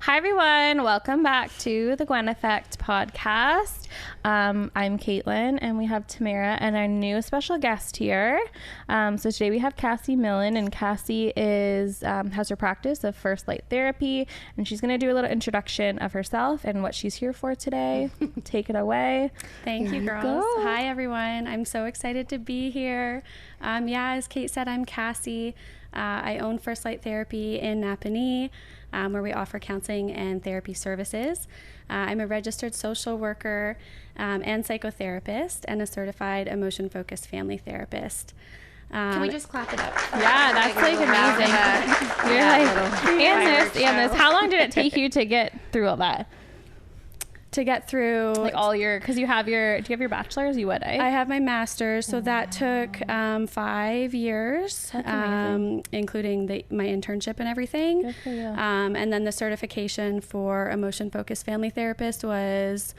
Hi, everyone. Welcome back to the Gwen Effect podcast. I'm Caitlin, and we have Tamara and our new special guest here. So today we have Cassie Millen, and Cassie is has her practice of First Light Therapy, and she's going to do a little introduction of herself and what she's here for today. Take it away. Thank you, girls. Go. Hi, everyone. I'm so excited to be here. As Kate said, I'm Cassie. I own First Light Therapy in Napanee, where we offer counseling and therapy services. I'm a registered social worker and psychotherapist and a certified emotion-focused family therapist. Can we just clap it up? Yeah, that's like amazing. You're like, and this. How long did it take you to get through all that? To get through Like all your, because do you have your bachelor's? You would, eh? I have my master's, so that took 5 years, including my internship and everything. Good for you. And then the certification for emotion-focused family therapist was,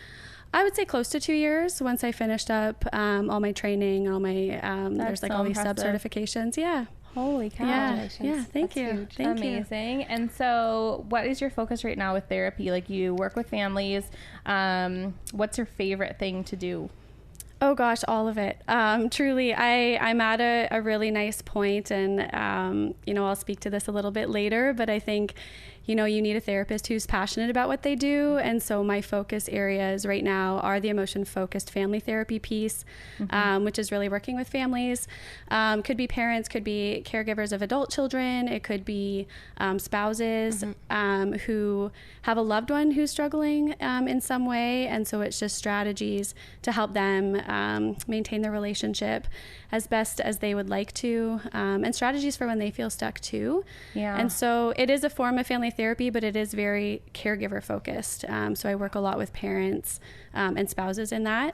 I would say, close to 2 years once I finished up all my training, all my, there's like so all these impressive. sub-certifications. Yeah. Holy cow. Yeah, thank you. Huge. Thank you. Amazing. And so what is your focus right now with therapy? Like, you work with families. What's your favorite thing to do? Oh gosh, all of it. Truly, I'm at a really nice point, and I'll speak to this a little bit later, but I think, you need a therapist who's passionate about what they do. And so my focus areas right now are the emotion-focused family therapy piece, which is really working with families. Could be parents, could be caregivers of adult children. It could be spouses who have a loved one who's struggling in some way. And so it's just strategies to help them maintain their relationship as best as they would like to, and strategies for when they feel stuck too. Yeah. And so it is a form of family therapy, but it is very caregiver focused. So I work a lot with parents and spouses in that.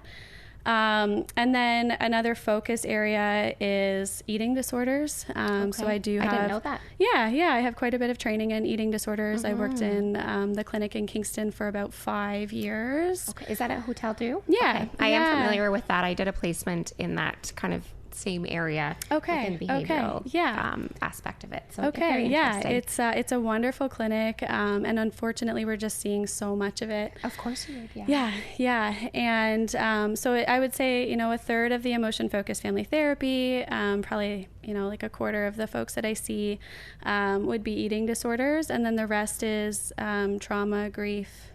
And then another focus area is eating disorders. So I do have, I didn't know that. Yeah. I have quite a bit of training in eating disorders. I worked in the clinic in Kingston for about 5 years. Okay, is that at Hotel Do? Yeah. Okay. I am familiar with that. I did a placement in that kind of same area. Okay. Within behavioral Yeah. aspect of it. So Okay, very yeah, interesting. it's a wonderful clinic, and unfortunately, we're just seeing so much of it. Of course you would. Yeah. Yeah, and so I would say, a third of the emotion-focused family therapy, probably, like a quarter of the folks that I see would be eating disorders, and then the rest is trauma, grief,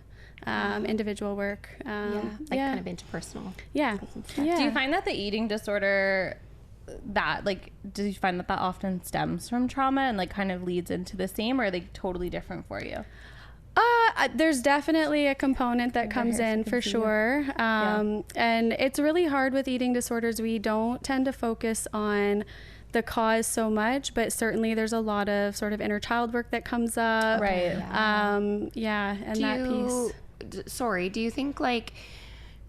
individual work. Kind of interpersonal. Yeah. Do you find that the eating disorder, do you find that often stems from trauma and like kind of leads into the same, or are they totally different for you? There's definitely a component that comes in for sure. And it's really hard with eating disorders. We don't tend to focus on the cause so much, but certainly there's a lot of sort of inner child work that comes up. Right. And that piece. Do you think like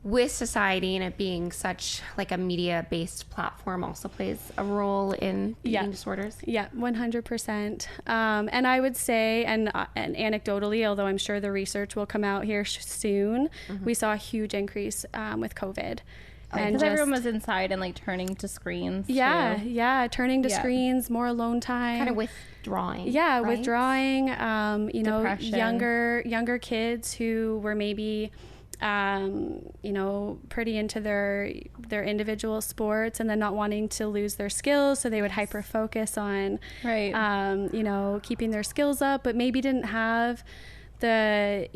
with society and it being such like a media-based platform also plays a role in eating disorders? Yeah, 100%. And I would say, and anecdotally, although I'm sure the research will come out here soon, we saw a huge increase with COVID. Because everyone was inside and like turning to screens. Yeah, turning to screens, more alone time. Kind of withdrawing. Yeah, right? withdrawing. Depression. Younger kids who were maybe pretty into their individual sports and then not wanting to lose their skills, so they would hyper focus on keeping their skills up, but maybe didn't have the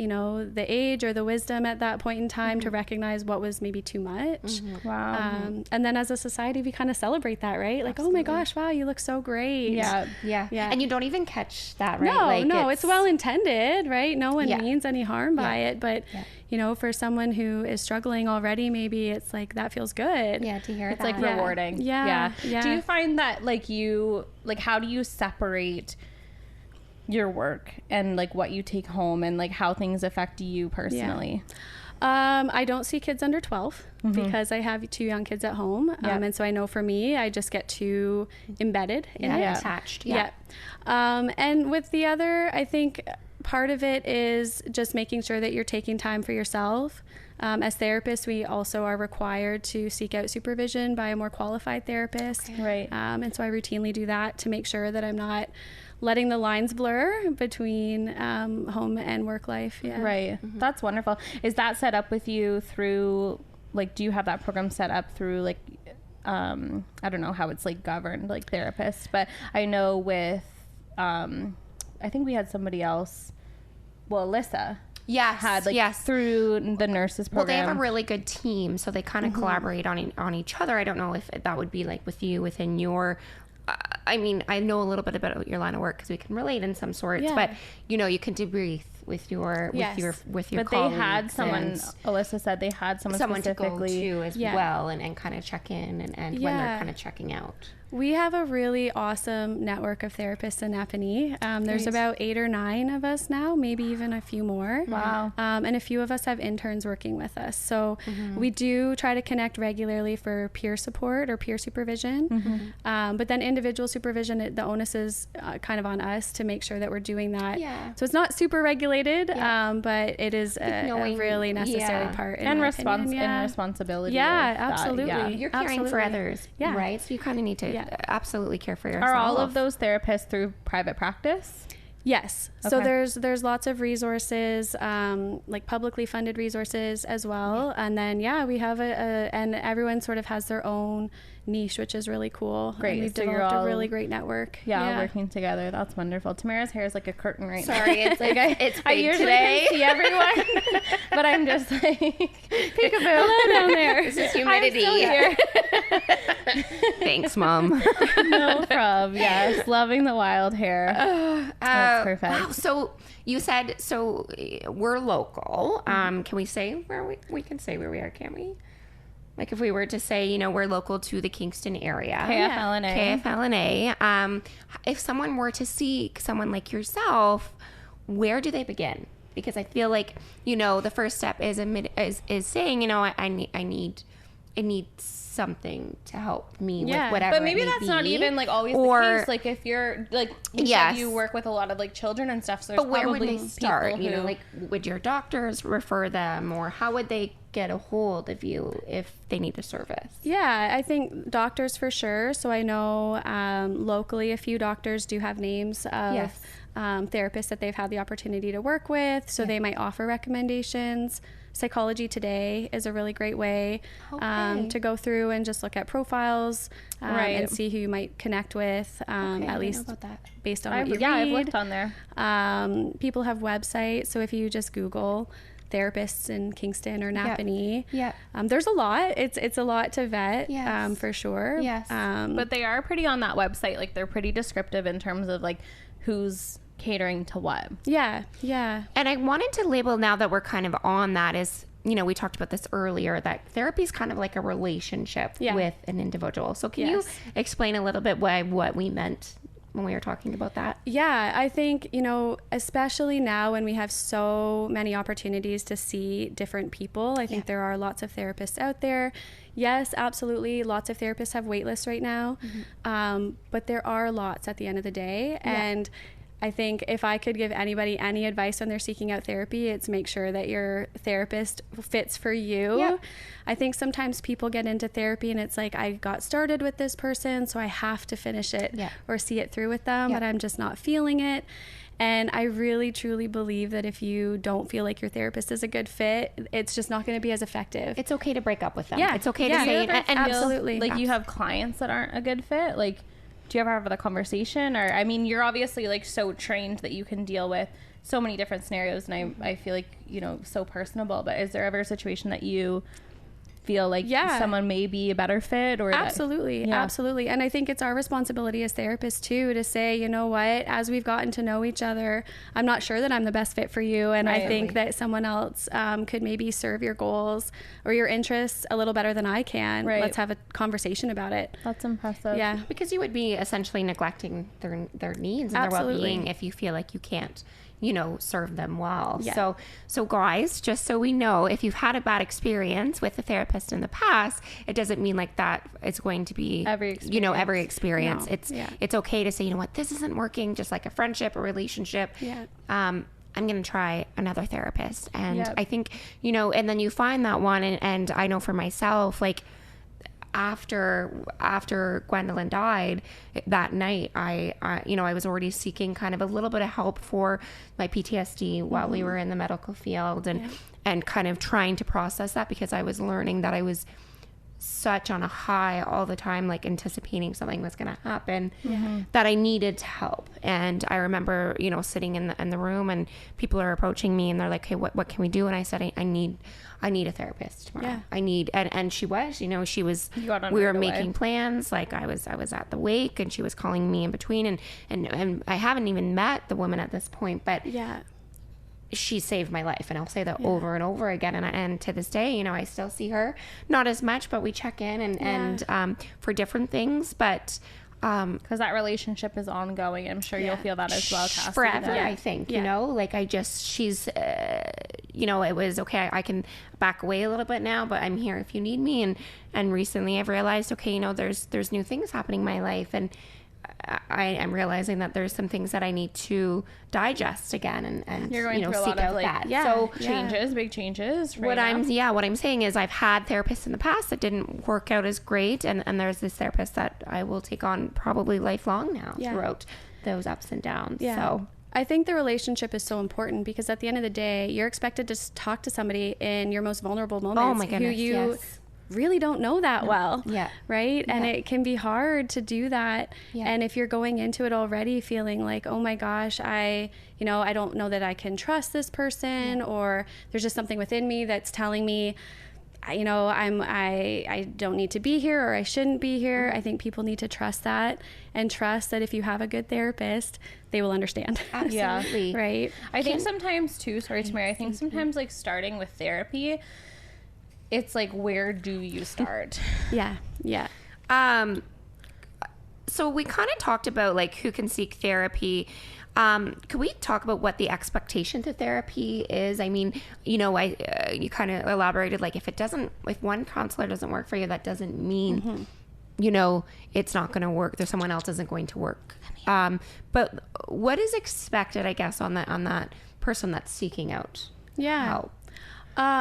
age or the wisdom at that point in time to recognize what was maybe too much. Wow. And then as a society, we kind of celebrate that, right? Like, Absolutely. oh my gosh, wow, you look so great. Yeah. And you don't even catch that, right? No, it's well intended, right? No one Yeah. means any harm by it, but Yeah. for someone who is struggling already, maybe it's like that feels good. Yeah, to hear It's that. like rewarding. Yeah. Do you find that how do you separate your work and like what you take home and like how things affect you personally? I don't see kids under 12 because I have 2 young kids at home. And so I know for me, I just get too embedded in it. Attached. And with the other, I think part of it is just making sure that you're taking time for yourself. As therapists, we also are required to seek out supervision by a more qualified therapist. Okay. Right. And so I routinely do that to make sure that I'm not letting the lines blur between home and work life. Yeah. Right. That's wonderful. Is that set up with you through, like, do you have that program set up through, like, I don't know how it's like governed, like therapists, but I know with, I think we had somebody else, well, Alyssa. Yes, had like through the nurses program. Well, they have a really good team, so they kind of collaborate on each other. I don't know if that would be like with you within your. I mean, I know a little bit about your line of work because we can relate in some sorts, but you know, you can debrief with your with your but colleagues. They had someone. Alyssa said they had someone specifically to go to as well, and kind of check in and when they're kind of checking out. We have a really awesome network of therapists in Napanee. There's about 8 or 9 of us now, maybe even a few more. Wow. And a few of us have interns working with us. So we do try to connect regularly for peer support or peer supervision. But then individual supervision, the onus is kind of on us to make sure that we're doing that. Yeah. So it's not super regulated, but it is a really necessary part. And responsibility. Yeah, absolutely. Yeah. You're caring for others, right? So you kind of need to absolutely care for yourself. Are all of those therapists through private practice? Yes. Okay. So there's lots of resources, like publicly funded resources as well. And then, we have and everyone sort of has their own niche, which is really cool. Great. And we've So developed a really great network. Yeah, working together. That's wonderful. Tamara's hair is like a curtain right now. Sorry, it's like it's big I usually today. can see everyone, but I'm just like, peekaboo. Hello down there. This is humidity. I'm still here. Thanks, Mom. No problem. Yes, loving the wild hair. That's perfect. Wow. So you said we're local. Can we say where we can say where we are? Can't we? Like if we were to say, we're local to the Kingston area. KFLNA. If someone were to seek someone like yourself, where do they begin? Because I feel like, the first step is saying, I need something to help me with whatever. But maybe that's not even like always the case. Like if you're like you said you work with a lot of like children and stuff. So there's where would they start? Who, like would your doctors refer them, or how would they get a hold of you if they need the service? Yeah, I think doctors for sure. So I know locally a few doctors do have names of therapists that they've had the opportunity to work with. So they might offer recommendations. Psychology Today is a really great way to go through and just look at profiles and see who you might connect with, at least based on what you read. Yeah, I've looked on there. People have websites, so if you just Google therapists in Kingston or Napanee, there's a lot. It's a lot to vet, for sure. Yes, but they are pretty on that website. Like they're pretty descriptive in terms of like who's catering to what. Yeah. And I wanted to label, now that we're kind of on that, is, we talked about this earlier, that therapy is kind of like a relationship with an individual. So can you explain a little bit what we meant when we were talking about that? Yeah, I think, especially now when we have so many opportunities to see different people, I think there are lots of therapists out there. Yes, absolutely. Lots of therapists have wait lists right now. But there are lots at the end of the day. And I think if I could give anybody any advice when they're seeking out therapy, it's make sure that your therapist fits for you. Yep. I think sometimes people get into therapy and it's like, I got started with this person, so I have to finish it or see it through with them, but I'm just not feeling it. And I really, truly believe that if you don't feel like your therapist is a good fit, it's just not going to be as effective. It's okay to break up with them. Yeah. It's okay to say it. And absolutely. Like you have clients that aren't a good fit. Like, do you ever have the conversation? Or, I mean, you're obviously like so trained that you can deal with so many different scenarios. And I feel like, so personable. But is there ever a situation that you feel like someone may be a better fit? Or absolutely. And I think it's our responsibility as therapists too to say, you know what, as we've gotten to know each other, I'm not sure that I'm the best fit for you, and I think that someone else could maybe serve your goals or your interests a little better than I can. Let's have a conversation about it. That's impressive. Yeah, because you would be essentially neglecting their needs and their well-being if you feel like you can't serve them well. So guys, just so we know, if you've had a bad experience with a therapist in the past, it doesn't mean like that it's going to be every experience. No. It's okay to say, what, this isn't working, just like a friendship or relationship. I'm going to try another therapist. And I think, and then you find that one. And I know for myself, like, after Gwendolyn died that night, I was already seeking kind of a little bit of help for my PTSD while we were in the medical field, and kind of trying to process that, because I was learning that I was such on a high all the time, like anticipating something was going to happen, that I needed help. And I remember, sitting in the room, and people are approaching me, and they're like, "Hey, what can we do?" And I said, I need a therapist tomorrow. Yeah. I need, and she was, we were making plans. Like I was at the wake, and she was calling me in between, and I haven't even met the woman at this point, but she saved my life, and I'll say that over and over again. And to this day, I still see her, not as much, but we check in and for different things. But because that relationship is ongoing, I'm sure you'll feel that as well, Cassie. Forever, I think. She's, it was okay. I can back away a little bit now, but I'm here if you need me. And recently, I've realized, okay, there's new things happening in my life, and I am realizing that there's some things that I need to digest again, and you're going through a lot of big changes. What I'm saying is I've had therapists in the past that didn't work out as great, and there's this therapist that I will take on probably lifelong now throughout those ups and downs. Yeah. So I think the relationship is so important, because at the end of the day, you're expected to talk to somebody in your most vulnerable moments. Oh my goodness, who you really don't know that well, right? And it can be hard to do that. And if you're going into it already feeling like, oh my gosh, I don't know that I can trust this person, or there's just something within me that's telling me, I don't need to be here, or I shouldn't be here. I think people need to trust that, and trust that if you have a good therapist, they will understand. Absolutely. Right. I think sometimes too, sorry Tamara, I think sometimes like starting with therapy, it's like, where do you start? Yeah. So we kind of talked about like who can seek therapy. Could we talk about what the expectation to therapy is? I mean, you kind of elaborated, like if one counselor doesn't work for you, that doesn't mean, it's not going to work. There's someone else isn't going to work. But what is expected, I guess, on that person that's seeking out help?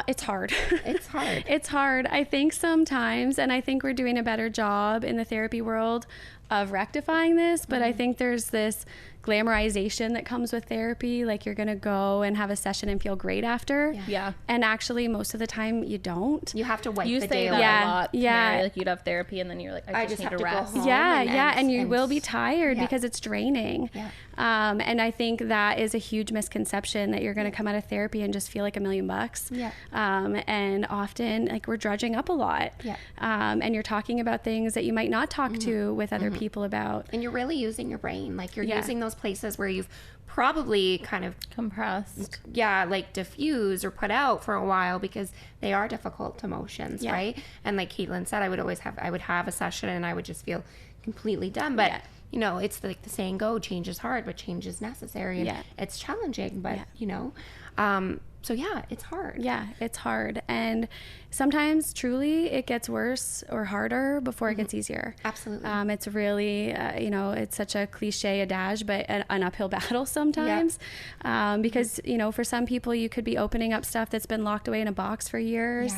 It's hard. It's hard. It's hard. I think sometimes, and I think we're doing a better job in the therapy world of rectifying this, but I think there's this glamorization that comes with therapy, like you're gonna go and have a session and feel great after. And actually most of the time you don't. You have to wipe the day away. A lot, Mary, like you'd have therapy and then you're like, I just need to rest. And you will be tired because it's draining. And I think that is a huge misconception, that you're going to come out of therapy and just feel like $1 million. And often, like, we're drudging up a lot. And you're talking about things that you might not talk to with other people about. And you're really using your brain. Like, you're using those places where you've probably kind of compressed, like diffused or put out for a while, because they are difficult emotions, right? And like Caitlin said, I would have a session and I would just feel completely done. But it's like the saying change is hard, but change is necessary. And it's challenging, but so it's hard. It's hard. And sometimes truly it gets worse or harder before it gets easier. Absolutely. It's really, it's such a cliche adage, but an uphill battle sometimes. Because, for some people you could be opening up stuff that's been locked away in a box for years.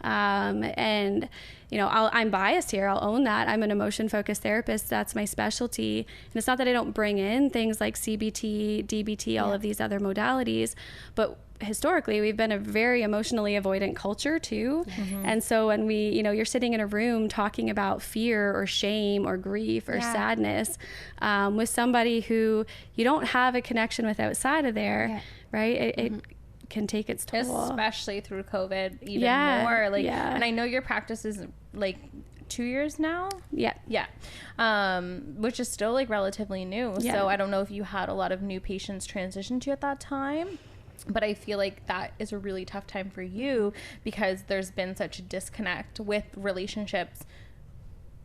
And, I'm biased here. I'll own that. I'm an emotion-focused therapist. That's my specialty. And it's not that I don't bring in things like CBT, DBT, all of these other modalities, but historically we've been a very emotionally avoidant culture too. And so when you're sitting in a room talking about fear or shame or grief or sadness with somebody who you don't have a connection with outside of there, right? It can take its toll, especially through COVID even more. And I know your practice is like 2 years now, which is still like relatively new. So I don't know if you had a lot of new patients transition to you at that time, but I feel like that is a really tough time for you, because there's been such a disconnect with relationships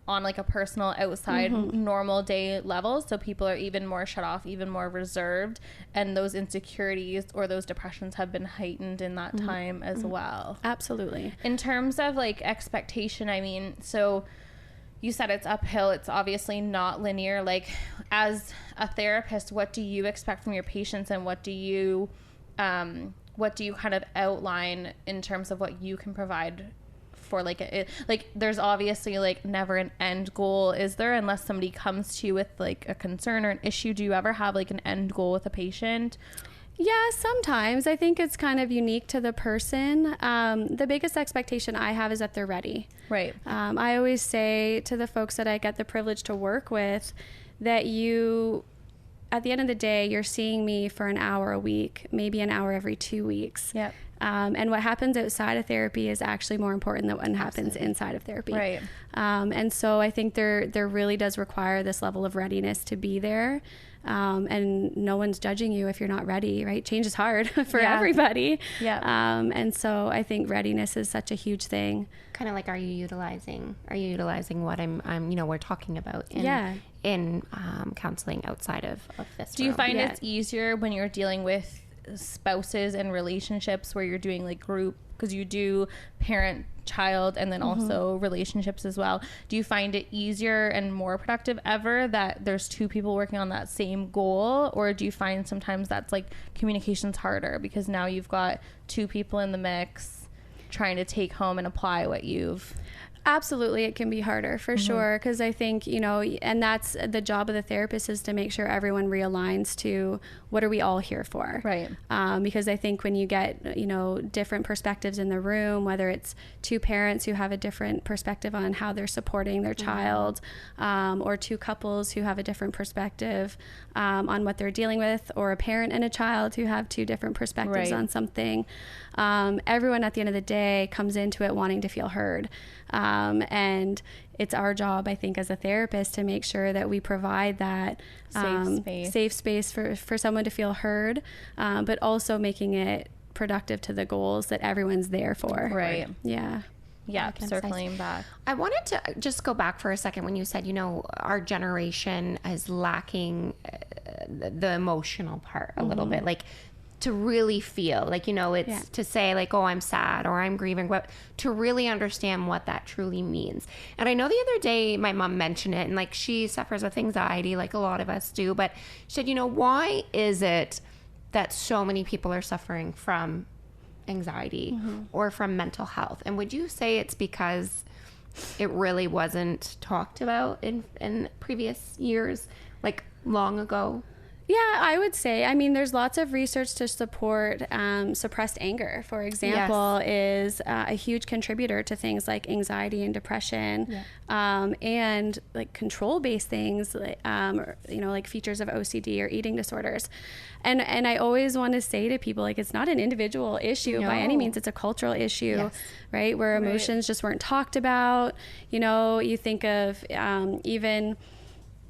on like a personal outside normal day level. So people are even more shut off, even more reserved, and those insecurities or those depressions have been heightened in that time as well. Absolutely. In terms of like expectation, I mean, so you said it's uphill. It's obviously not linear. Like, as a therapist, what do you expect from your patients, and what do you kind of outline in terms of what you can provide for? Like, like there's obviously like never an end goal, is there? Unless somebody comes to you with like a concern or an issue. Do you ever have like an end goal with a patient? Yeah, sometimes. I think it's kind of unique to the person. The biggest expectation I have is that they're ready. Right. I always say to the folks that I get the privilege to work with that at the end of the day, you're seeing me for an hour a week, maybe an hour every 2 weeks. Yep. And what happens outside of therapy is actually more important than what happens inside of therapy. Right. And so I think there really does require this level of readiness to be there. And no one's judging you if you're not ready, right? Change is hard for everybody. Yeah. And so I think readiness is such a huge thing. Kind of like, are you utilizing what we're talking about in counseling outside of this Do you find it's easier when you're dealing with spouses and relationships where you're doing like group, because you do parent child and then also relationships as well? Do you find it easier and more productive ever that there's two people working on that same goal, or do you find sometimes that's like communication's harder because now you've got two people in the mix trying to take home and apply what you've... Absolutely, it can be harder for sure, because I think, and that's the job of the therapist, is to make sure everyone realigns to what are we all here for. Right. Because I think when you get, different perspectives in the room, whether it's two parents who have a different perspective on how they're supporting their child, or two couples who have a different perspective on what they're dealing with, or a parent and a child who have two different perspectives on something, everyone at the end of the day comes into it wanting to feel heard. And it's our job, I think, as a therapist to make sure that we provide that safe space for someone to feel heard, but also making it productive to the goals that everyone's there for. Right. Yeah. Yeah, circling back. I wanted to just go back for a second when you said, our generation is lacking the emotional part a little bit. Like, to really feel like, it's to say like, oh, I'm sad or I'm grieving, but to really understand what that truly means. And I know the other day my mom mentioned it, and like, she suffers with anxiety like a lot of us do, but she said, why is it that so many people are suffering from anxiety or from mental health? And would you say it's because it really wasn't talked about in previous years, like long ago? Yeah, I would say, there's lots of research to support suppressed anger, for example, is a huge contributor to things like anxiety and depression, and like control-based things, like features of OCD or eating disorders. And I always want to say to people, like, it's not an individual issue by any means. It's a cultural issue, right? Where emotions just weren't talked about. You think of even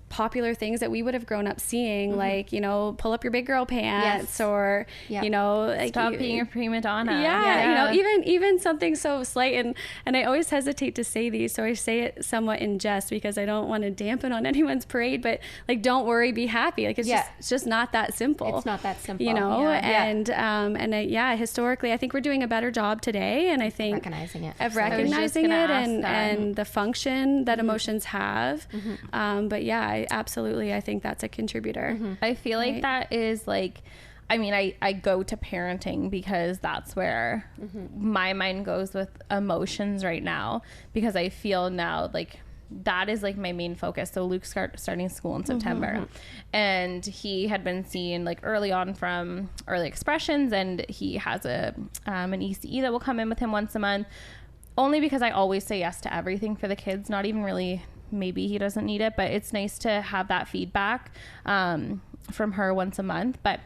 popular things that we would have grown up seeing, like, pull up your big girl pants, or, like, stop being a prima donna. Even something so slight. And I always hesitate to say these, so I say it somewhat in jest because I don't want to dampen on anyone's parade, but like, don't worry, be happy. Like, it's just not that simple. It's not that simple. And historically, I think we're doing a better job today. And I think recognizing it and the function that emotions have. But absolutely, I think that's a contributor. I feel like that is like, I go to parenting because that's where my mind goes with emotions right now, because I feel now like that is like my main focus. So Luke's starting school in September, and he had been seen like early on from early expressions, and he has an ECE that will come in with him once a month, only because I always say yes to everything for the kids, not even really, maybe he doesn't need it, but it's nice to have that feedback from her once a month. But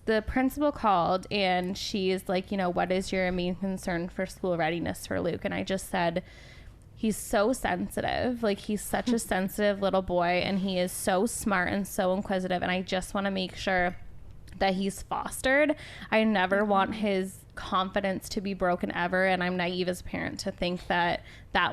the principal called, and she is like, what is your main concern for school readiness for Luke? And I just said, he's so sensitive. Like, he's such a sensitive little boy, and he is so smart and so inquisitive, and I just want to make sure that he's fostered. I never want his confidence to be broken ever, and I'm naive as a parent to think that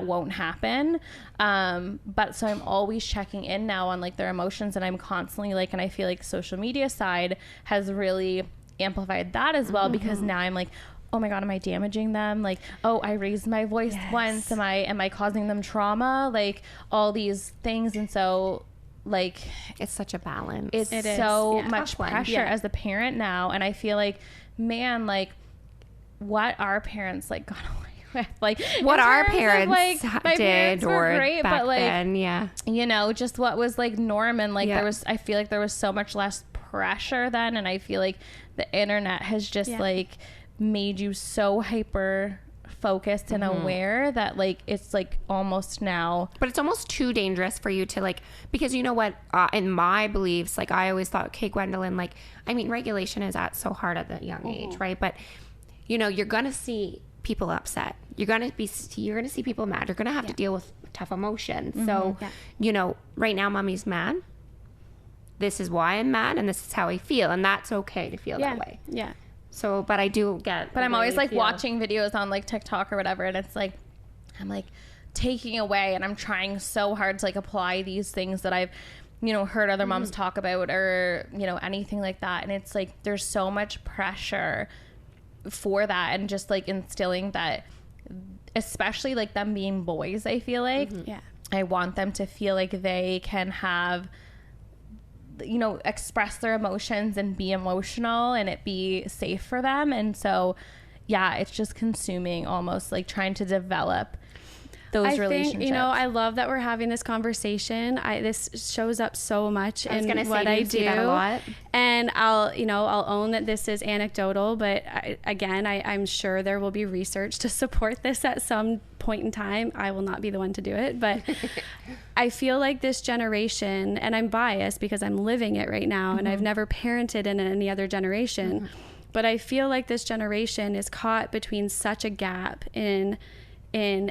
won't happen, but so I'm always checking in now on like their emotions, and I'm constantly like, and I feel like social media side has really amplified that as well, because now I'm like, oh my God, am I damaging them? Like, oh, I raised my voice once, am I causing them trauma? Like, all these things. And so, like, it's such a balance. It so much pressure as a parent now. And I feel like, man, like, what our parents like got away like what our parents like, my did parents were or great, back but like then, yeah, you know, just what was like norm, and like Yeah. I feel like there was so much less pressure then, and I feel like the internet has just like made you so hyper focused and aware that like it's like almost now, but it's almost too dangerous for you to like, because you know what, in my beliefs, like I always thought, okay, Gwendolyn, like, I mean, regulation is at so hard at that young age, right? But you know, you're gonna see people upset, you're gonna see people mad, you're gonna have to deal with tough emotions. So you know, right now mommy's mad, this is why I'm mad, and this is how I feel, and that's okay to feel that way. So, but I do get... But I'm always like watching videos on like TikTok or whatever, and it's like, I'm like taking away, and I'm trying so hard to like apply these things that I've, you know, heard other moms talk about, or, you know, anything like that. And it's like, there's so much pressure for that, and just like instilling that, especially like them being boys, I feel like. I want them to feel like they can have, you know, express their emotions and be emotional and it be safe for them. And so yeah, it's just consuming, almost like trying to develop those relationships. Think, you know, I love that we're having this conversation. This shows up so much in what I do. That a lot. And I'll own that this is anecdotal, but I'm sure there will be research to support this at some point in time. I will not be the one to do it, but I feel like this generation, and I'm biased because I'm living it right now, and I've never parented in any other generation, but I feel like this generation is caught between such a gap in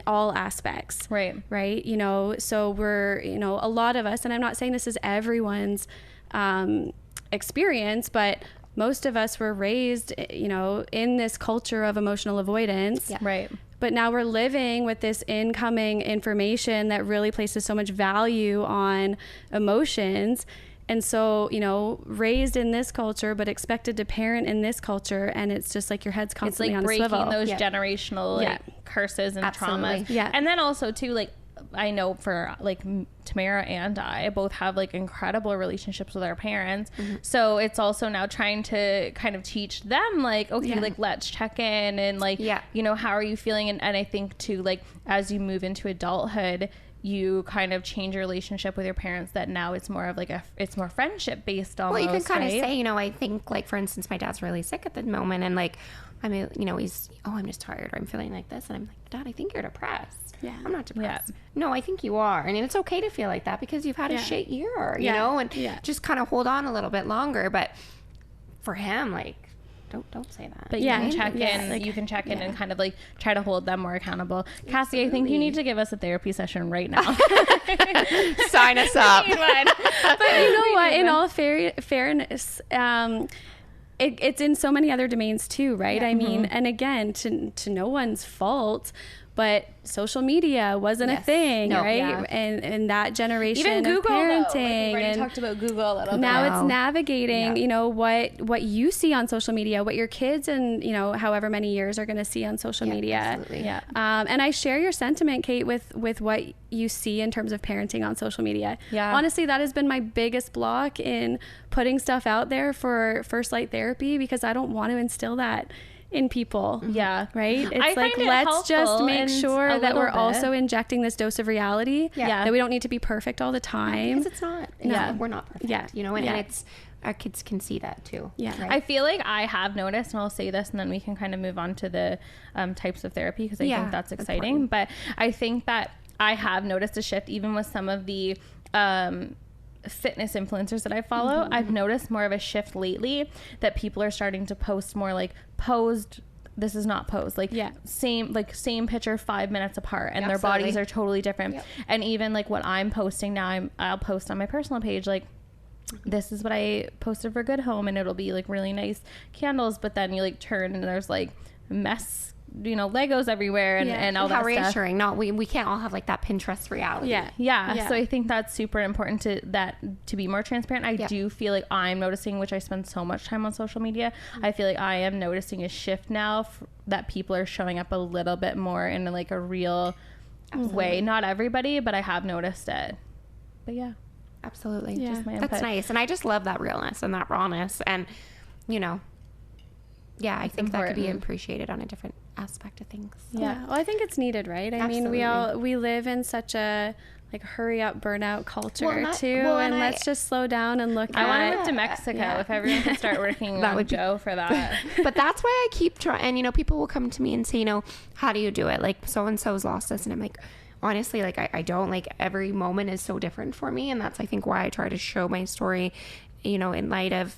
all aspects. Right. You know, so we're, you know, a lot of us, and I'm not saying this is everyone's experience, but most of us were raised, you know, in this culture of emotional avoidance. But now we're living with this incoming information that really places so much value on emotions. And so, you know, raised in this culture, but expected to parent in this culture. And it's just like your head's constantly on a swivel. It's like breaking those generational like, curses and traumas. And then also too, like, I know for like Tamara and I both have like incredible relationships with our parents. So it's also now trying to kind of teach them like, okay, like let's check in and like, you know, how are you feeling? And I think too, like as you move into adulthood, you kind of change your relationship with your parents, that now it's more of like it's more friendship based almost. Well, you can kind of say, you know, I think like, for instance, my dad's really sick at the moment, and like, I mean, you know, he's, I'm just tired, or I'm feeling like this. And I'm like, Dad, I think you're depressed. I'm not depressed. No, I think you are. And it's okay to feel like that because you've had a shit year, you know, and just kind of hold on a little bit longer. But for him, like, don't say that. But you can check in. Like, you can check in and kind of like try to hold them more accountable. Cassie, I think you need to give us a therapy session right now. Sign us up. But you know what? In all fairness, it's in so many other domains too, right? I mean, and again, to no one's fault, but social media wasn't a thing, right? And that generation even Google, of parenting, like we already talked about Google a little bit. Now it's navigating, you know, what you see on social media, what your kids and, you know, however many years are going to see on social media. Absolutely. And I share your sentiment, Kate, with what you see in terms of parenting on social media. Honestly, that has been my biggest block in putting stuff out there for First Light Therapy, because I don't want to instill that in people. Right? It's like, let's just make sure that we're also injecting this dose of reality, that we don't need to be perfect all the time. Because it's not. No, we're not perfect. You know, and it's, our kids can see that too. Right? I feel like I have noticed, and I'll say this and then we can kind of move on to the types of therapy, because I think that's exciting. Important. But I think that I have noticed a shift even with some of the fitness influencers that I follow. I've noticed more of a shift lately that people are starting to post more like posed. This is not posed, like same picture 5 minutes apart, and their bodies are totally different. And even like what I'm posting now, I'll post on my personal page like, this is what I posted for Good Home, and it'll be like really nice candles, but then you like turn and there's like mess, you know, Legos everywhere and all that stuff. How reassuring. Not we can't all have like that Pinterest reality. So I think that's super important to be more transparent. I do feel like I'm noticing, which I spend so much time on social media, I feel like I am noticing a shift now that people are showing up a little bit more in like a real way. Not everybody, but I have noticed it. But absolutely. Just my input. That's nice. And I just love that realness and that rawness, and you know, I think that could be appreciated on a different aspect of things. Yeah. Well, I think it's needed, right? I mean, we live in such a like hurry up burnout culture and let's just slow down and look I want to move to Mexico if everyone could start working that would go for that. But that's why I keep trying. And, you know, people will come to me and say, you know, how do you do it? Like, so-and-so's lost this. And I'm like, honestly, like, I don't, like, every moment is so different for me. And that's, I think, why I try to show my story, you know, in light of,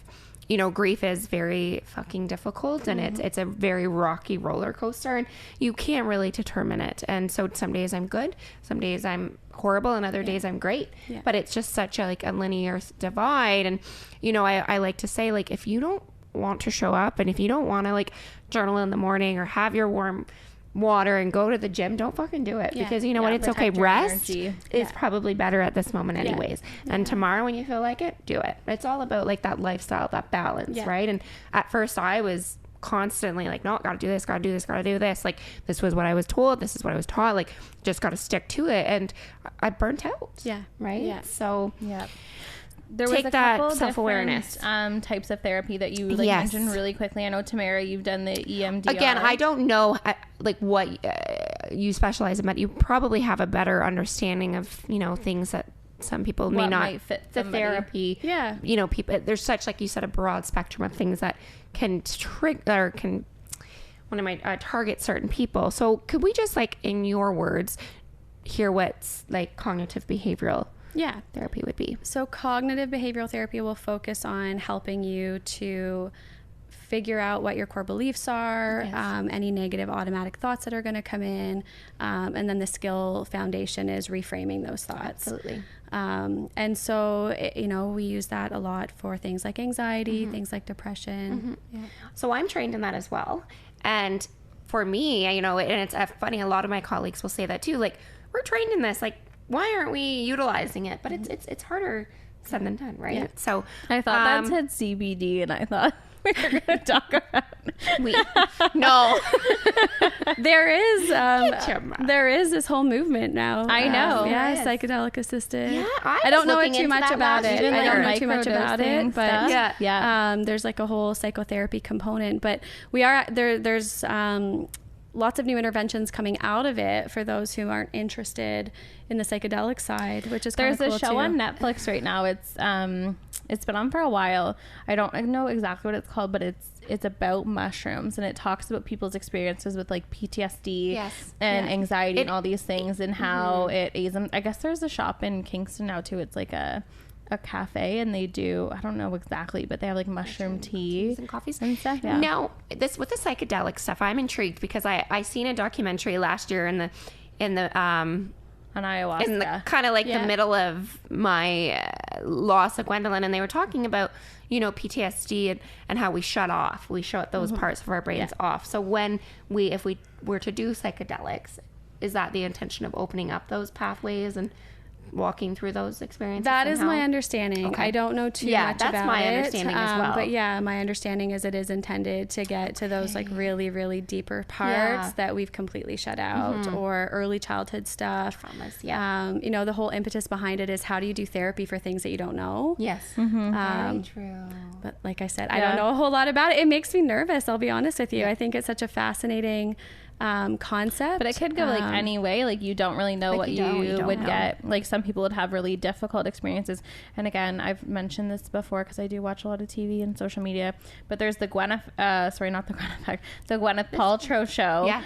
you know, grief is very fucking difficult, and it's a very rocky roller coaster, and you can't really determine it. And so some days I'm good, some days I'm horrible, and other days I'm great. Yeah. But it's just such a like a linear divide. And, you know, I like to say, like, if you don't want to show up, and if you don't want to like journal in the morning or have your warm water and go to the gym, don't fucking do it, because you know what, it's okay. Rest is probably better at this moment anyways. And tomorrow when you feel like it, do it. It's all about like that lifestyle, that balance, right? And at first I was constantly like, no, gotta do this, gotta do this, gotta do this. Like, this was what I was told, this is what I was taught, like, just gotta stick to it. And I burnt out. Right. So there was a couple self-awareness types of therapy that you like mentioned really quickly. I know, Tamara, you've done the EMDR. Again, I don't know like what you specialize in, but you probably have a better understanding of, you know, things that some people may not fit the therapy. You know, people, there's such, like you said, a broad spectrum of things that can trigger or can target certain people. So could we just, like, in your words, hear what's like cognitive behavioral therapy would be? So cognitive behavioral therapy will focus on helping you to figure out what your core beliefs are, any negative automatic thoughts that are going to come in, and then the skill foundation is reframing those thoughts. Absolutely. And so, you know, we use that a lot for things like anxiety, things like depression. So I'm trained in that as well. And for me, you know, and it's funny, a lot of my colleagues will say that too, like, we're trained in this, like, why aren't we utilizing it? But it's harder said than done, right? So I thought that said CBD, and I thought we were going to talk about no. There is this whole movement now. I know. Psychedelic assisted. Yeah, I don't know too much about it. I don't know too much about it, but there's like a whole psychotherapy component. But we are there's lots of new interventions coming out of it for those who aren't interested in the psychedelic side, which is kind of cool. There's a show on Netflix right now. It's been on for a while. I don't know exactly what it's called, but it's about mushrooms, and it talks about people's experiences with like PTSD and anxiety and all these things, and how it aids them. I guess there's a shop in Kingston now too. It's like a cafe, and they do, I don't know exactly, but they have like mushroom tea and coffees and stuff. Now, this with the psychedelic stuff, I'm intrigued because I seen a documentary last year in the on ayahuasca, in the kind of like the middle of my loss of Gwendolyn, and they were talking about, you know, PTSD and how we shut those parts of our brains off. So if we were to do psychedelics, is that the intention of opening up those pathways and walking through those experiences? That is my understanding. Okay. I don't know too much about it. That's my understanding as well. But my understanding is it is intended to get to those like really, really deeper parts that we've completely shut out, or early childhood stuff. Traumas, you know, the whole impetus behind it is, how do you do therapy for things that you don't know? Very true. But like I said, I don't know a whole lot about it. It makes me nervous, I'll be honest with you. I think it's such a fascinating concept, but it could go like any way. Like, you don't really know like what you would get. Like, some people would have really difficult experiences, and again, I've mentioned this before because I do watch a lot of TV and social media, but there's the Gwyneth Paltrow show.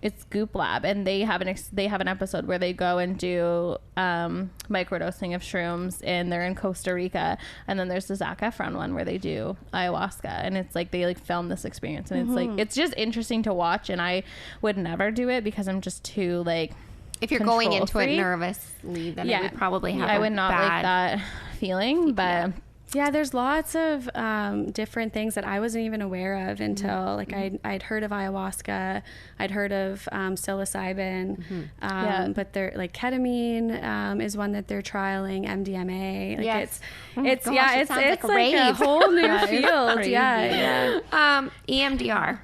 It's Goop Lab, and they have an episode where they go and do microdosing of shrooms, and they're in Costa Rica. And then there's the Zac Efron one where they do ayahuasca, and it's like they like film this experience, and it's like, it's just interesting to watch. And I would never do it because I'm just too like, if you're going into it nervously, then it would probably have I would not like that feeling. But there's lots of different things that I wasn't even aware of until like I'd heard of ayahuasca, I'd heard of psilocybin, but they're like ketamine is one that they're trialing, MDMA. Like it's like a whole new field. EMDR.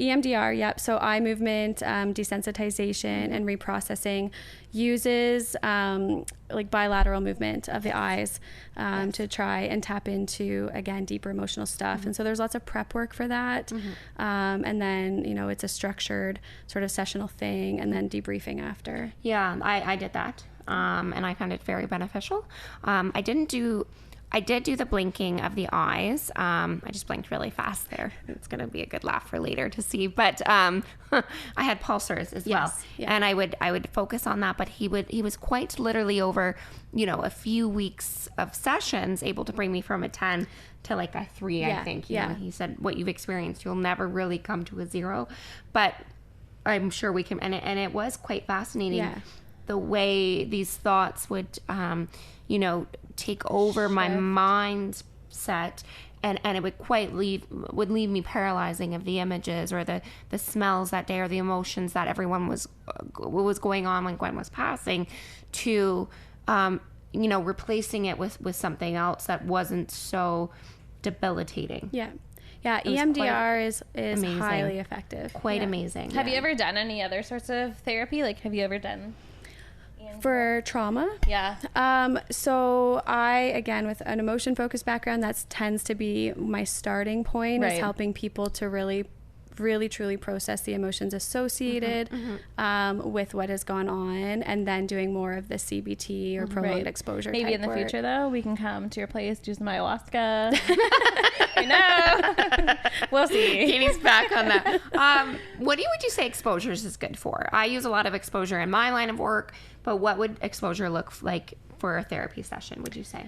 EMDR, yep. So eye movement, desensitization, and reprocessing uses like bilateral movement of the eyes to try and tap into, again, deeper emotional stuff. And so there's lots of prep work for that. And then, you know, it's a structured sort of sessional thing, and then debriefing after. Yeah, I did that. And I found it very beneficial. I did do the blinking of the eyes. I just blinked really fast there. It's going to be a good laugh for later to see. But I had pulsars as well. Yeah. And I would focus on that. But he was quite literally over, you know, a few weeks of sessions able to bring me from a 10 to like a 3, I think. You know, he said, what you've experienced, you'll never really come to a 0. But I'm sure we can. And it was quite fascinating the way these thoughts would, you know, take over my mindset, and it would leave me paralyzing of the images or the smells that day or the emotions that everyone was going on when Gwen was passing, to you know, replacing it with something else that wasn't so debilitating. EMDR is highly effective. Quite amazing. Have you ever done any other sorts of therapy? Like, have you ever done for trauma? So I, again, with an emotion focused background, that tends to be my starting point, is helping people to really truly process the emotions associated with what has gone on, and then doing more of the CBT or prolonged exposure. Maybe in the future, though, we can come to your place, do some ayahuasca. You know, we'll see. Katie's back on that. What would you say exposures is good for? I use a lot of exposure in my line of work, but what would exposure look like for a therapy session, would you say?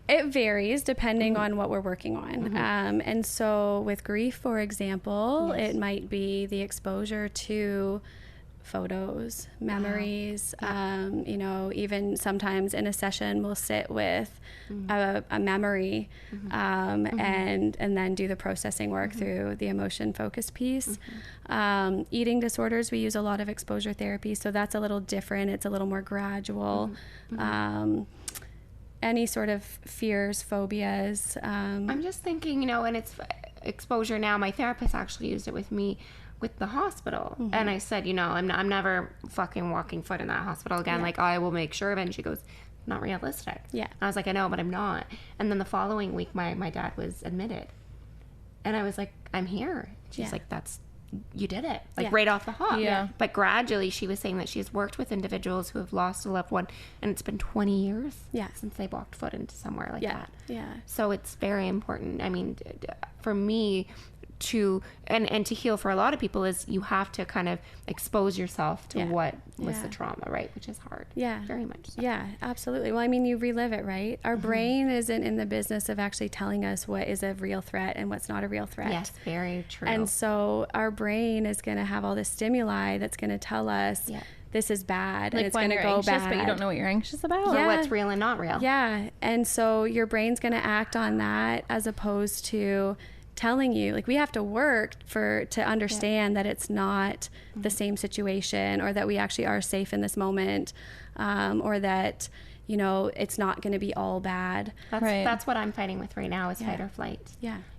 It varies depending on what we're working on. And so with grief, for example, it might be the exposure to photos, memories. You know, even sometimes in a session we'll sit with a memory and then do the processing work through the emotion focus piece. Eating disorders, we use a lot of exposure therapy, so that's a little different. It's a little more gradual. Any sort of fears, phobias. I'm just thinking, you know, and it's exposure now. My therapist actually used it with me with the hospital. And I said, you know, I'm never fucking walking foot in that hospital again. Like, I will make sure of it. And she goes, not realistic. And I was like, I know, but I'm not. And then the following week, my dad was admitted. And I was like, I'm here. She's like, you did it, like right off the hop. But gradually she was saying that she's worked with individuals who have lost a loved one, and it's been 20 years since they walked foot into somewhere like that. So it's very important. I mean, for me to and to heal for a lot of people is you have to kind of expose yourself to what was the trauma, right? Which is hard. Very much so. Absolutely. Well, I mean, you relive it, right? Our brain isn't in the business of actually telling us what is a real threat and what's not a real threat. Yes, very true. And so our brain is going to have all this stimuli that's going to tell us this is bad, like, and it's going to go anxious, bad. But you don't know what you're anxious about, or what's real and not real. And so your brain's going to act on that, as opposed to telling you, like, we have to work to understand that it's not the same situation, or that we actually are safe in this moment, or that, you know, it's not going to be all bad. That's what I'm fighting with right now, is fight or flight.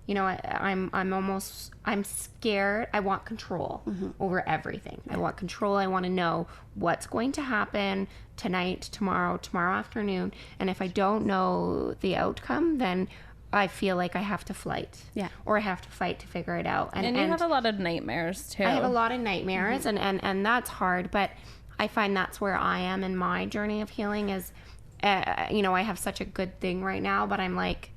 You know, I'm scared. I want control over everything. I want control. I want to know what's going to happen tonight, tomorrow afternoon. And if I don't know the outcome, then I feel like I have to flight. Or I have to fight to figure it out. And you have a lot of nightmares too. I have a lot of nightmares, and that's hard, but I find that's where I am in my journey of healing is, you know, I have such a good thing right now, but I'm like,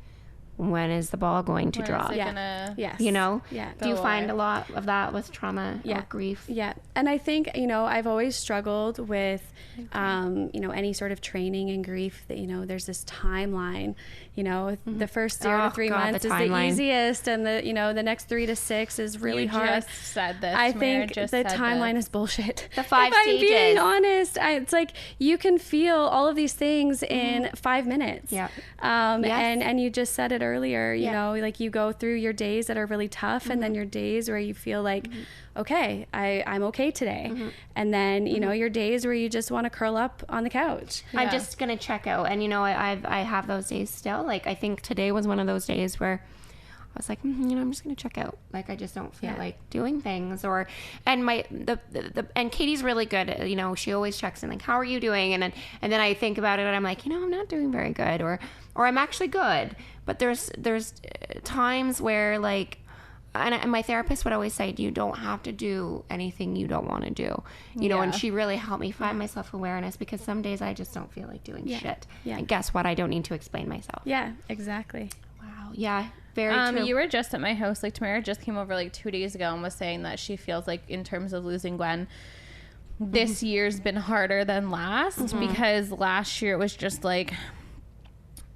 when is the ball going to drop? You know? Do you find a lot of that with trauma or grief? And I think, you know, I've always struggled with, you know, any sort of training in grief, that, you know, there's this timeline, you know, the first 0 to 3 months is the easiest, and the, you know, the next 3 to 6 is really hard. Just said this. I think the timeline is bullshit. The 5 stages. I'm being honest, it's like you can feel all of these things in 5 minutes. And you just said it earlier, you know, like you go through your days that are really tough, and then your days where you feel like, okay, I'm okay today. And then, you know, your days where you just want to curl up on the couch. I'm just going to check out. And, you know, I have those days still. Like, I think today was one of those days where I was like, I'm just going to check out. Like, I just don't feel like doing things. And Katie's really good. She always checks in, like, how are you doing? And then I think about it and I'm like, I'm not doing very good, or I'm actually good. But there's times where, like, and my therapist would always say, you don't have to do anything you don't want to do, and she really helped me find my self-awareness, because some days I just don't feel like doing shit. Yeah. And guess what? I don't need to explain myself. Yeah, exactly. Wow. Yeah. Very true. You were just at my house. Like, Tamara just came over like 2 days ago and was saying that she feels like, in terms of losing Gwen, this year's been harder than last, because last year it was just like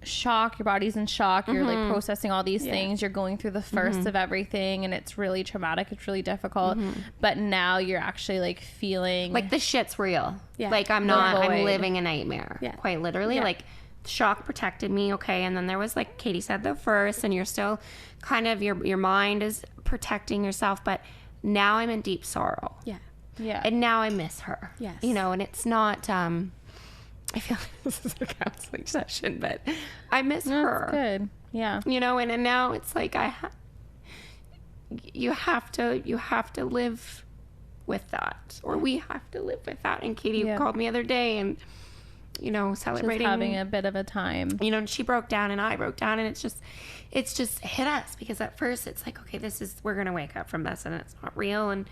shock. Your body's in shock. You're like processing all these things. You're going through the first of everything, and it's really traumatic. It's really difficult. But now you're actually like feeling like the shit's real. Like, I'm living a nightmare. Quite literally. Like, shock protected me. Okay. And then there was, like Katie said, the first, and you're still kind of, your mind is protecting yourself, but now I'm in deep sorrow. Yeah. And now I miss her. Yes. And it's not, I feel like this is a counseling session, but I miss her. Good. Yeah. And now it's like, you have to live with that, or we have to live with that. And Katie called me the other day and, celebrating, just having a bit of a time, and she broke down and I broke down, and it's just hit us, because at first it's like, okay, we're going to wake up from this, and it's not real.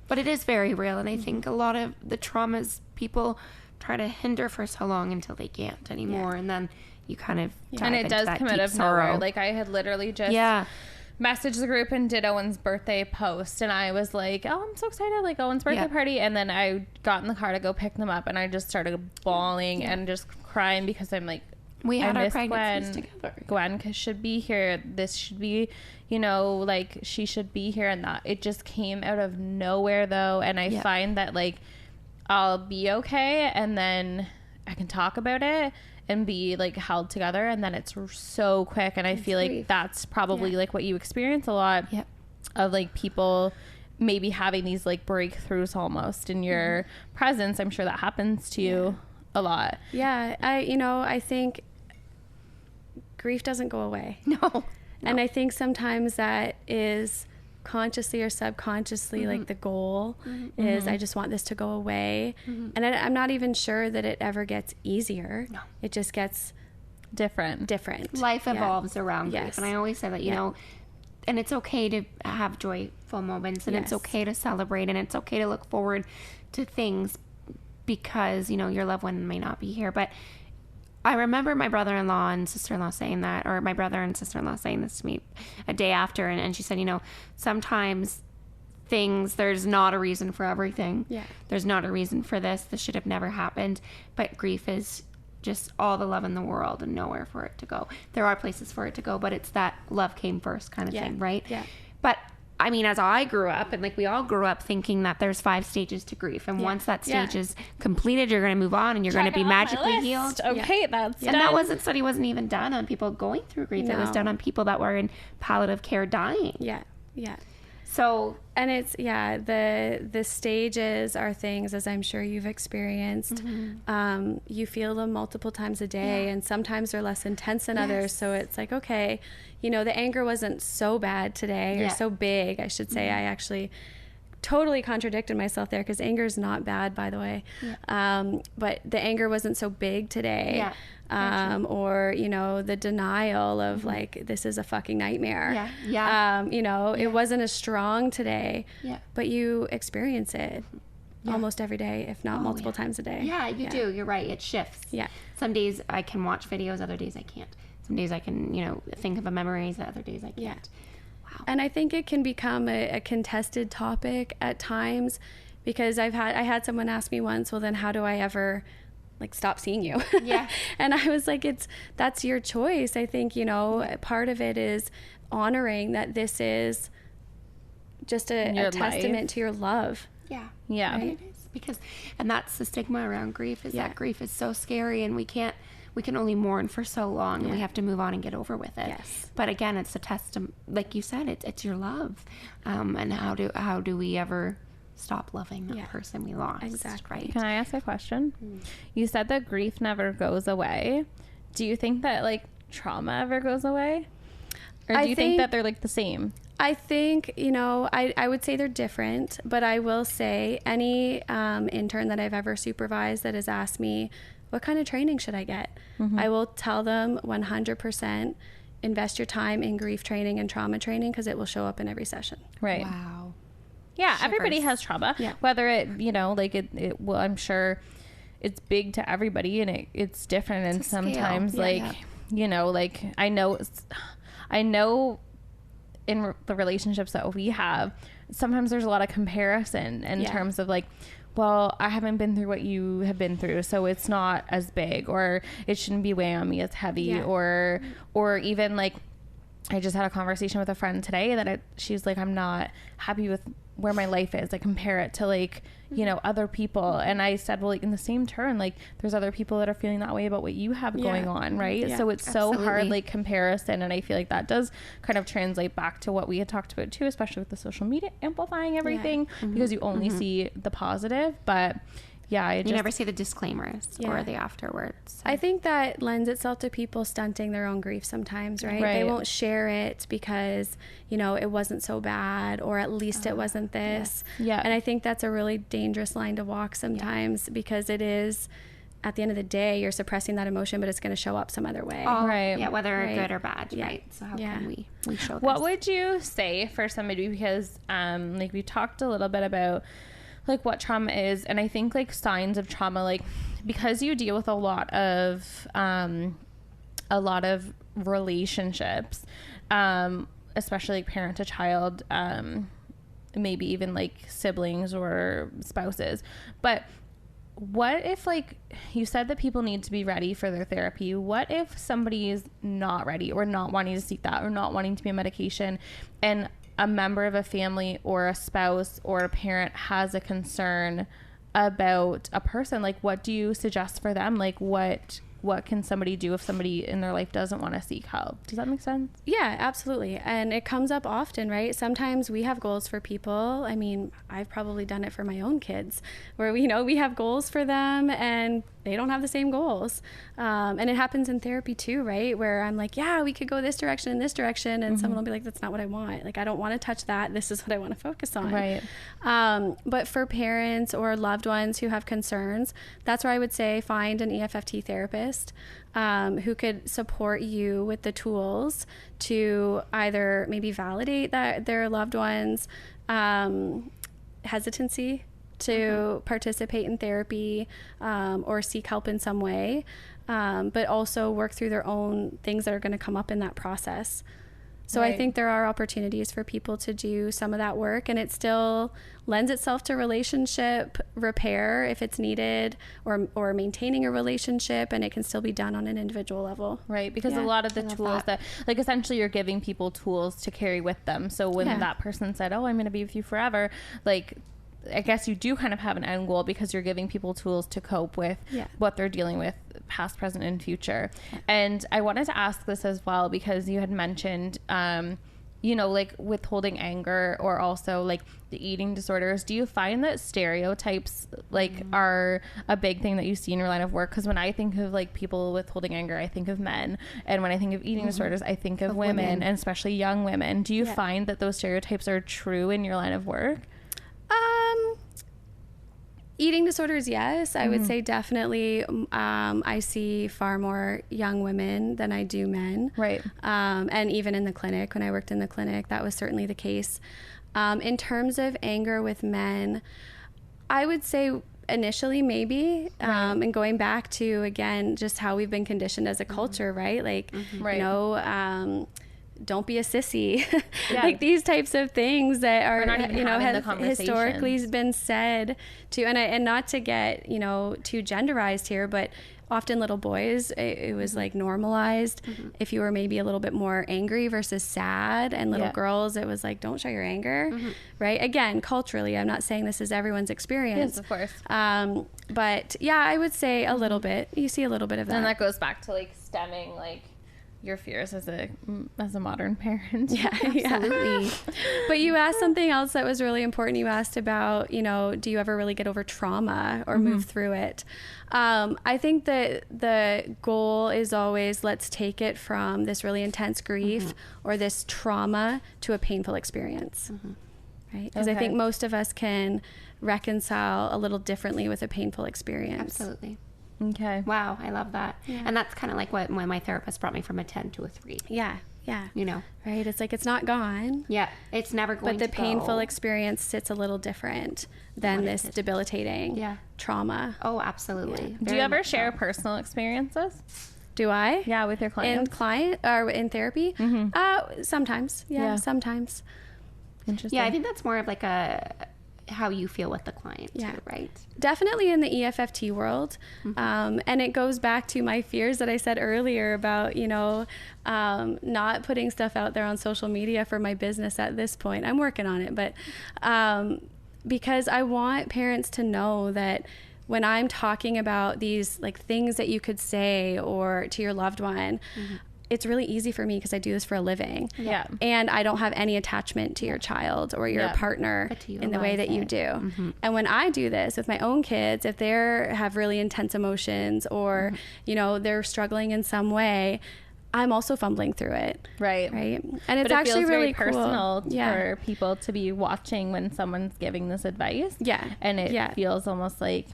But it is very real. And I think a lot of the traumas people try to hinder for so long until they can't anymore. And then you kind of dive and it into does that come out deep of sorrow. nowhere. Like, I had literally just messaged the group and did Owen's birthday post, and I was like, oh, I'm so excited, like, Owen's birthday party. And then I got in the car to go pick them up, and I just started bawling and just crying, because I'm like, we had our pregnancies Gwen together. Gwen should be here. This should be, like, she should be here. And that it just came out of nowhere, though. And I find that, like, I'll be okay, and then I can talk about it and be, like, held together, and then it's so quick. And I feel like that's probably like what you experience a lot of, like, people maybe having these, like, breakthroughs almost in your presence. I'm sure that happens to you a lot. I think grief doesn't go away. No. And I think sometimes that is consciously or subconsciously like the goal is, I just want this to go away. And I'm not even sure that it ever gets easier. No. It just gets different. Life evolves around grief. And I always say that, and it's okay to have joyful moments, and it's okay to celebrate, and it's okay to look forward to things, because, your loved one may not be here. But I remember my brother-in-law and sister-in-law saying that, or my brother and sister-in-law saying this to me a day after. And she said, sometimes there's not a reason for everything. Yeah. There's not a reason for this. This should have never happened. But grief is just all the love in the world and nowhere for it to go. There are places for it to go, but it's that love came first kind of thing, right? Yeah. But I mean, as I grew up, and like we all grew up thinking that there's 5 stages to grief. And once that stage is completed, you're going to move on and you're going to be magically healed. Okay, that's done. And that study wasn't even done on people going through grief. No. It was done on people that were in palliative care dying. Yeah. Yeah. So, and it's, the stages are things, as I'm sure you've experienced. You feel them multiple times a day, and sometimes they're less intense than others. So it's like, okay, the anger wasn't so bad today, or so big, I should say. I actually totally contradicted myself there, because anger is not bad, by the way. But the anger wasn't so big today. Or, the denial of like, this is a fucking nightmare. It wasn't as strong today, but you experience it almost every day, if not multiple times a day. Yeah, you do. You're right. It shifts. Yeah. Some days I can watch videos, other days I can't. Some days I can, think of a memories, other days I can't. Yeah. Wow. And I think it can become a contested topic at times, because I had someone ask me once, well, then how do I ever like stop seeing you? Yeah. And I was like, that's your choice. I think, part of it is honoring that this is just a testament to your love. Yeah. Yeah. Right? It is, because, and that's the stigma around grief, is that grief is so scary, and we can only mourn for so long, and we have to move on and get over with it. Yes. But again, it's a testament, like you said, it's your love. And how do we ever stop loving that person we lost? Exactly. Right? Can I ask a question? You said that grief never goes away. Do you think that like trauma ever goes away? Or do you think that they're like the same? I think, you know, I would say they're different, but I will say any intern that I've ever supervised that has asked me, what kind of training should I get? I will tell them 100% invest your time in grief training and trauma training, because it will show up in every session. Right. Wow. Yeah, everybody has trauma. Yeah. Whether it, you know, like it well, I'm sure it's big to everybody, and it's different. And sometimes you know, like I know in the relationships that we have, sometimes there's a lot of comparison in terms of like, well, I haven't been through what you have been through, so it's not as big, or it shouldn't be weighing on me as heavy, or even like, I just had a conversation with a friend today that she's like, I'm not happy with where my life is. I compare it to like, you know, other people. And I said, well, like in the same turn, like there's other people that are feeling that way about what you have going on. Right. Yeah, so it's so hard, like comparison. And I feel like that does kind of translate back to what we had talked about too, especially with the social media amplifying everything, because you only see the positive, but you never see the disclaimers or the afterwards. So. I think that lends itself to people stunting their own grief sometimes, right? They won't share it because, you know, it wasn't so bad, or at least it wasn't this. Yeah. And I think that's a really dangerous line to walk sometimes, because it is, at the end of the day, you're suppressing that emotion, but it's going to show up some other way. Right. Yeah, whether good or bad, right? So how can we show this? What would you say for somebody, because like we talked a little bit about like what trauma is, and I think like signs of trauma, like because you deal with a lot of relationships, especially like parent to child, maybe even like siblings or spouses, but what if, like you said that people need to be ready for their therapy, what if somebody is not ready, or not wanting to seek that, or not wanting to be on medication, and a member of a family or a spouse or a parent has a concern about a person? Like, what do you suggest for them? Like, what can somebody do if somebody in their life doesn't want to seek help? Does that make sense? Yeah, absolutely. And it comes up often, right? Sometimes we have goals for people. I mean, I've probably done it for my own kids, where we have goals for them and they don't have the same goals. And it happens in therapy too, right? Where I'm like, yeah, we could go this direction and this direction. And someone will be like, that's not what I want. Like, I don't want to touch that. This is what I want to focus on. Right. But for parents or loved ones who have concerns, that's where I would say find an EFFT therapist who could support you with the tools to either maybe validate that their loved one's hesitancy to participate in therapy or seek help in some way, but also work through their own things that are going to come up in that process. So I think there are opportunities for people to do some of that work, and it still lends itself to relationship repair if it's needed, or maintaining a relationship, and it can still be done on an individual level. Right, because a lot of the tools that, like, essentially you're giving people tools to carry with them. So when that person said, oh, I'm going to be with you forever, like, I guess you do kind of have an end goal, because you're giving people tools to cope with what they're dealing with, past, present, and future. And I wanted to ask this as well, because you had mentioned, you know, like withholding anger, or also like the eating disorders. Do you find that stereotypes like are a big thing that you see in your line of work? Because when I think of like people withholding anger, I think of men, and when I think of eating disorders, I think of women, and especially young women. Do you find that those stereotypes are true in your line of work? Eating disorders, yes. I would say definitely I see far more young women than I do men. Right. And even in the clinic, when I worked in the clinic, that was certainly the case. In terms of anger with men, I would say initially maybe, and going back to, again, just how we've been conditioned as a culture, right? Like, you know, don't be a sissy. Like these types of things that are, you know, have historically been said to, and not to get, you know, too genderized here, but often little boys, it was like normalized if you were maybe a little bit more angry versus sad, and little girls, it was like, don't show your anger, right? Again, culturally, I'm not saying this is everyone's experience. Yes, of course. But yeah, I would say a little bit. You see a little bit of that. And that goes back to like stemming, like your fears as a modern parent. Yeah, absolutely. But you asked something else that was really important. You asked about, you know, do you ever really get over trauma or move through it? I think that the goal is always, let's take it from this really intense grief or this trauma to a painful experience, right? Because I think most of us can reconcile a little differently with a painful experience. Absolutely. Okay. Wow, I love that. Yeah. And that's kind of like when my therapist brought me from a 10 to a 3. Yeah. Yeah. You know. Right. It's like, it's not gone. Yeah. It's never going to go. But the painful experience sits a little different than this debilitating trauma. Oh, absolutely. Yeah. Do you ever share personal experiences? Do I? Yeah, with your clients? In therapy? Sometimes. Yeah, sometimes. Interesting. Yeah, I think that's more of like how you feel with the client too, right? Definitely in the EFFT world. And it goes back to my fears that I said earlier about, you know, not putting stuff out there on social media for my business at this point. I'm working on it, but because I want parents to know that when I'm talking about these like things that you could say or to your loved one, it's really easy for me because I do this for a living. Yeah. And I don't have any attachment to your child or your partner in the way that you do. And when I do this with my own kids, if they have really intense emotions or, you know, they're struggling in some way, I'm also fumbling through it. Right. And it's actually really personal for people to be watching when someone's giving this advice. Yeah. And it feels almost like,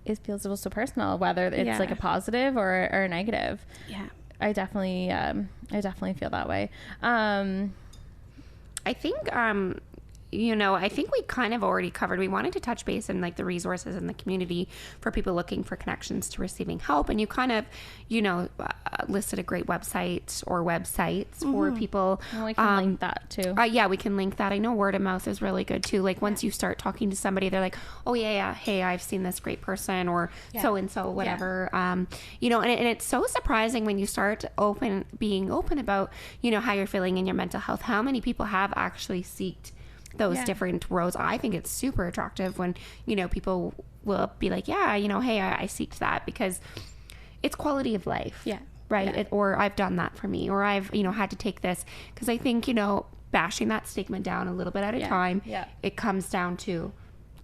it feels a little so personal, whether it's like a positive or a negative. Yeah. I definitely feel that way. I think, you know, I think we kind of already covered, we wanted to touch base in like the resources in the community for people looking for connections to receiving help. And you kind of, you know, listed a great website or websites for people. And we can link that too. Yeah, we can link that. I know word of mouth is really good too. Like once you start talking to somebody, they're like, oh yeah, hey, I've seen this great person or so-and-so, whatever. You know, and it's so surprising when you start being open about, you know, how you're feeling in your mental health, how many people have actually sought those different roads. I think it's super attractive when, you know, people will be like, yeah, you know, hey, I seeked that because it's quality of life. Yeah. Right. Yeah. Or I've done that for me, or I've, you know, had to take this. Because I think, you know, bashing that stigma down a little bit at a time, it comes down to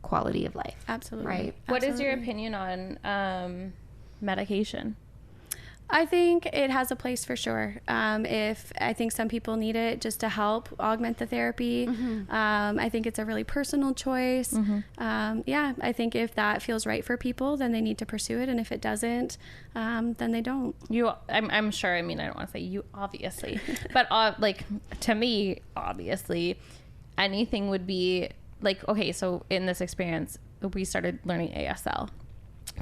quality of life. Absolutely. Right. What is your opinion on medication? I think it has a place for sure. If I think some people need it just to help augment the therapy. I think it's a really personal choice. I think if that feels right for people, then they need to pursue it. And if it doesn't, then they don't. I'm sure. I mean, I don't want to say you, obviously, but like to me, obviously, anything would be like, okay, so in this experience, we started learning ASL.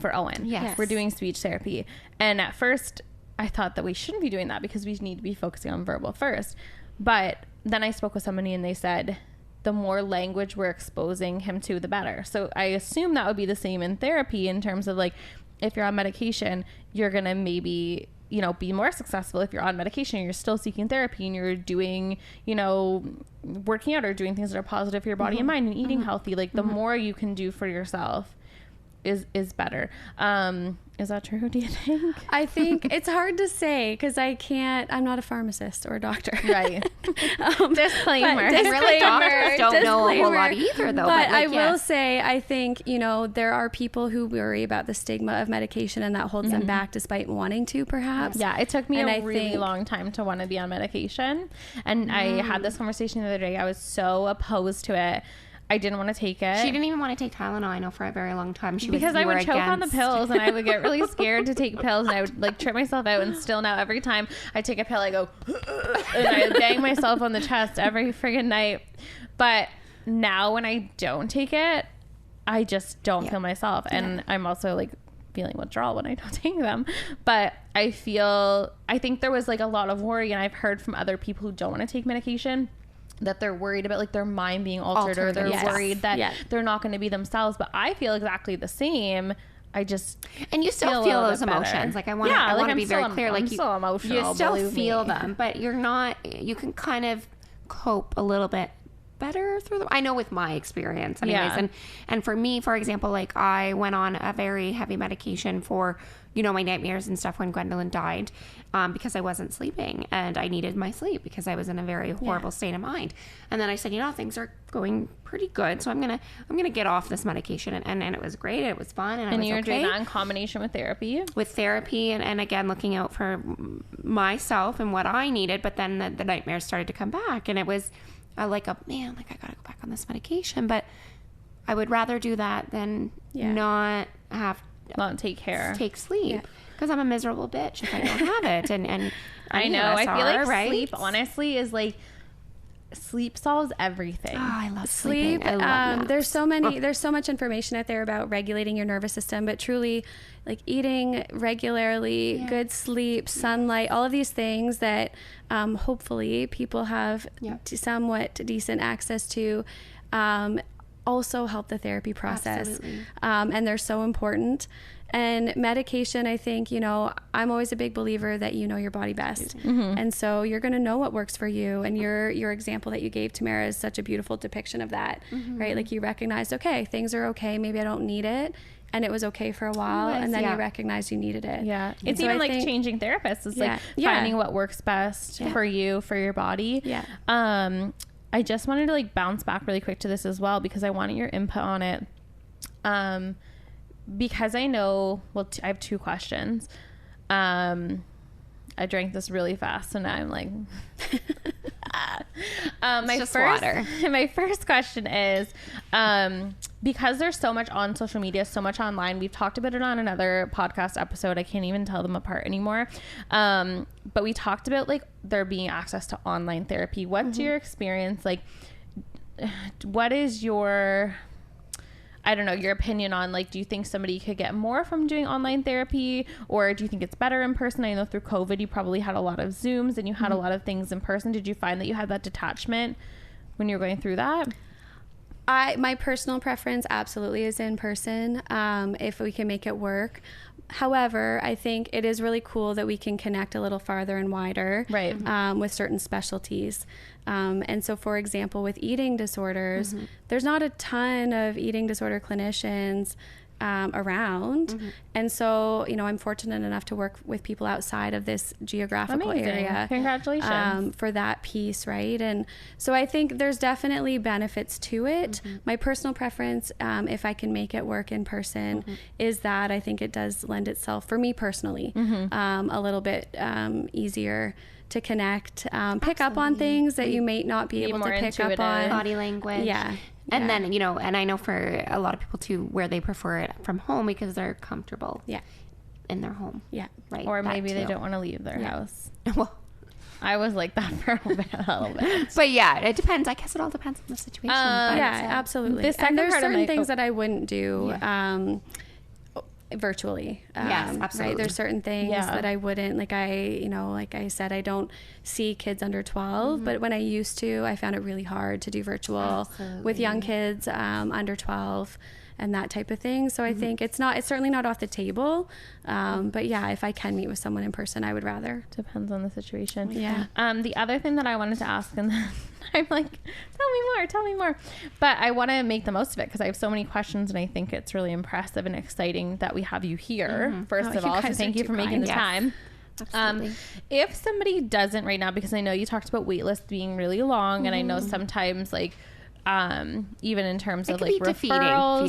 For Owen. Yes. We're doing speech therapy. And at first I thought that we shouldn't be doing that because we need to be focusing on verbal first. But then I spoke with somebody and they said the more language we're exposing him to, the better. So I assume that would be the same in therapy in terms of like, if you're on medication, you're going to maybe, you know, be more successful if you're on medication and you're still seeking therapy and you're doing, you know, working out or doing things that are positive for your body and mind and eating healthy. Like the more you can do for yourself is better. Is that true, do you think? I think it's hard to say because I'm not a pharmacist or a doctor. Right. Disclaimer. Really, doctors don't know a whole lot either, though. But I will say, I think, you know, there are people who worry about the stigma of medication and that holds them back despite wanting to, perhaps. Yeah, it took me a really long time to want to be on medication. And I had this conversation the other day. I was so opposed to it. I didn't want to take it. She didn't even want to take Tylenol, I know, for a very long time. Because I would choke on the pills and I would get really scared to take pills and I would like trip myself out. And still now every time I take a pill, I go and I bang myself on the chest every friggin' night. But now when I don't take it, I just don't feel myself. And I'm also like feeling withdrawal when I don't take them. But I think there was like a lot of worry, and I've heard from other people who don't want to take medication that they're worried about like their mind being altered or they're worried that they're not going to be themselves. But I feel exactly the same. And you still feel those emotions. Like I want to be very clear. Like you still feel them, but you're not, you can kind of cope a little bit better I know with my experience anyways. And for me, for example, like I went on a very heavy medication for, you know, my nightmares and stuff when Gwendolyn died, because I wasn't sleeping and I needed my sleep because I was in a very horrible state of mind. And then I said, you know, things are going pretty good, so I'm gonna get off this medication, and it was great. It was fun, and you were doing that in combination with therapy. And again, looking out for myself and what I needed. But then the nightmares started to come back, and it was like I gotta go back on this medication. But I would rather do that than not take sleep, because I'm a miserable bitch if I don't have it. And I know. I feel like sleep, honestly, is like, sleep solves everything. Oh, I love sleep. I love there's so much information out there about regulating your nervous system, but truly, like eating regularly, good sleep, sunlight, all of these things that hopefully people have somewhat decent access to, also help the therapy process. And they're so important. And medication, I think, you know, I'm always a big believer that you know your body best. And so you're going to know what works for you. And your example that you gave, Tamara, is such a beautiful depiction of that, right? Like you recognized, okay, things are okay. Maybe I don't need it. And it was okay for a while. And then you recognized you needed it. Yeah. It's so even like changing therapists. It's like finding what works best for you, for your body. Yeah. I just wanted to like bounce back really quick to this as well, because I wanted your input on it. Because I know, I have two questions. I drank this really fast, and now I'm like, my first question is, because there's so much on social media, so much online, we've talked about it on another podcast episode. I can't even tell them apart anymore. But we talked about like there being access to online therapy. What's your experience? Like, what is your opinion on, like, do you think somebody could get more from doing online therapy, or do you think it's better in person? I know through COVID, you probably had a lot of Zooms and you had a lot of things in person. Did you find that you had that detachment when you were going through that? My personal preference absolutely is in person, if we can make it work. However, I think it is really cool that we can connect a little farther and wider, right? With certain specialties. And so, for example, with eating disorders, there's not a ton of eating disorder clinicians around. And so, you know, I'm fortunate enough to work with people outside of this geographical area. Congratulations. For that piece, right? And so I think there's definitely benefits to it. My personal preference, if I can make it work in person, is that I think it does lend itself, for me personally, a little bit easier to connect, pick up on things that you may not be able to pick up on. Body language. And then, you know, and I know for a lot of people too, where they prefer it from home because they're comfortable in their home. Right. Or maybe they don't want to leave their house. Well, I was like that for a little bit. But yeah, it depends. I guess it all depends on the situation. Absolutely. And there's certain things that I wouldn't do virtually. Yes, absolutely. Right? There's certain things that I wouldn't, like I said, I don't see kids under 12, but when I used to, I found it really hard to do virtual with young kids under 12 and that type of thing. So I think it's certainly not off the table. But yeah, if I can meet with someone in person, I would rather. Depends on the situation. Yeah. The other thing that I wanted to ask, and then I'm like, tell me more. But I want to make the most of it because I have so many questions, and I think it's really impressive and exciting that we have you here, first of all. So thank you for making the time. Absolutely. If somebody doesn't right now, because I know you talked about wait lists being really long, and I know sometimes like, even in terms of like referrals,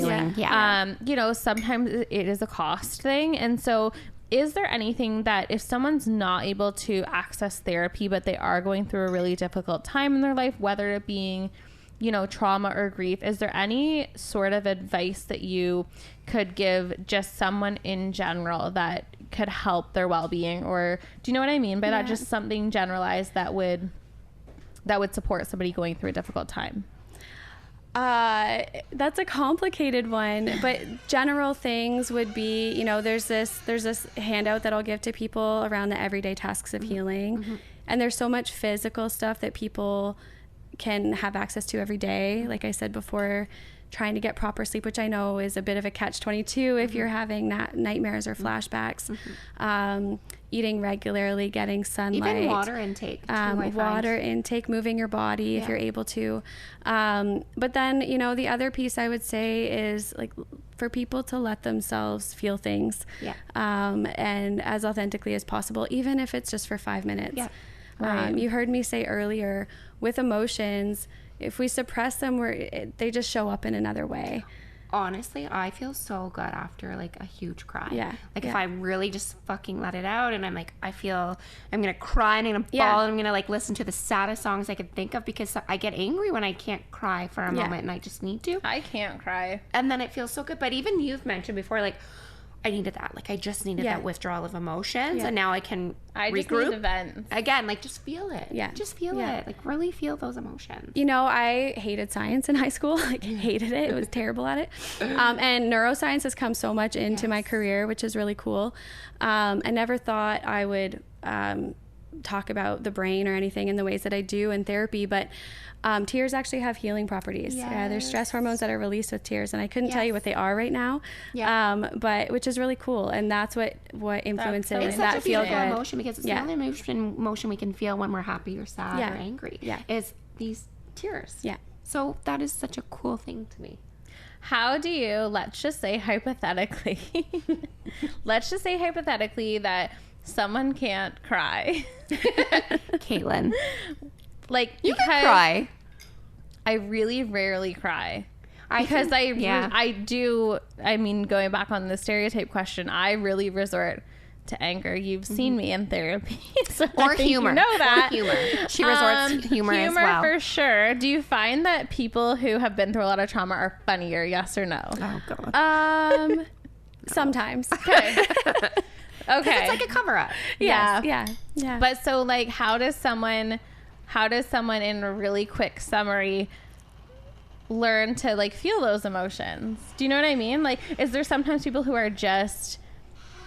you know, sometimes it is a cost thing. And so is there anything that if someone's not able to access therapy, but they are going through a really difficult time in their life, whether it being, you know, trauma or grief, is there any sort of advice that you could give just someone in general that could help their well-being? Or do you know what I mean by that? Just something generalized that would support somebody going through a difficult time? That's a complicated one, but general things would be, you know, there's this handout that I'll give to people around the everyday tasks of healing. And there's so much physical stuff that people can have access to every day. Like I said before, trying to get proper sleep, which I know is a bit of a catch-22 if you're having nightmares or flashbacks. Eating regularly, getting sunlight. Even water intake too, water intake, moving your body if you're able to. But then, you know, the other piece I would say is like for people to let themselves feel things and as authentically as possible, even if it's just for 5 minutes. You heard me say earlier, with emotions, if we suppress them, they just show up in another way. Honestly, I feel so good after like a huge cry. If I really just fucking let it out, and I'm like, I feel I'm gonna cry and I'm gonna bawl and I'm gonna like listen to the saddest songs I could think of, because I get angry when I can't cry for a moment and I just need to. I can't cry. And then it feels so good. But even you've mentioned before, like, I needed that. Like, I just needed that withdrawal of emotions, and now I can regroup. Need events. Again, like, just feel it. Just feel it. Like, really feel those emotions. You know, I hated science in high school. Like, hated it. It was terrible at it. And neuroscience has come so much into my career, which is really cool. I never thought I would talk about the brain or anything in the ways that I do in therapy, but tears actually have healing properties. There's stress hormones that are released with tears, and I couldn't tell you what they are right now, but which is really cool, and that's what influences it's that such a feel beautiful good emotion, because it's the only emotion we can feel when we're happy or sad or angry is these tears. So that is such a cool thing to me. How do you, let's just say hypothetically that someone can't cry. Caitlin. Like, you can cry. I really rarely cry. I do, I mean, going back on the stereotype question, I really resort to anger. You've seen me in therapy. So or humor. You know that. Or humor. She resorts to humor as well. Humor for sure. Do you find that people who have been through a lot of trauma are funnier, yes or no? Oh, God. Sometimes. Okay. Okay. It's like a cover-up. Yeah. But so, like, how does someone in a really quick summary learn to, like, feel those emotions? Do you know what I mean? Like, is there sometimes people who are just,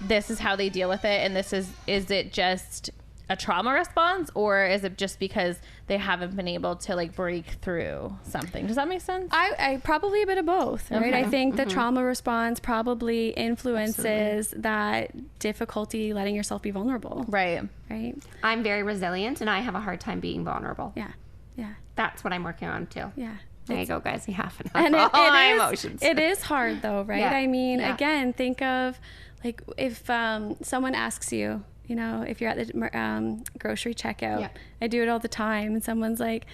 this is how they deal with it, and is it just a trauma response, or is it just because they haven't been able to, like, break through something? Does that make sense? I probably a bit of both, right? I think the trauma response probably influences that difficulty letting yourself be vulnerable. Right. I'm very resilient, and I have a hard time being vulnerable. Yeah. That's what I'm working on too. Yeah. There you go, guys. You have enough. And emotions. It is hard though, right? I mean, again, think of, like, if someone asks you, you know, if you're at the grocery checkout, I do it all the time, and someone's like,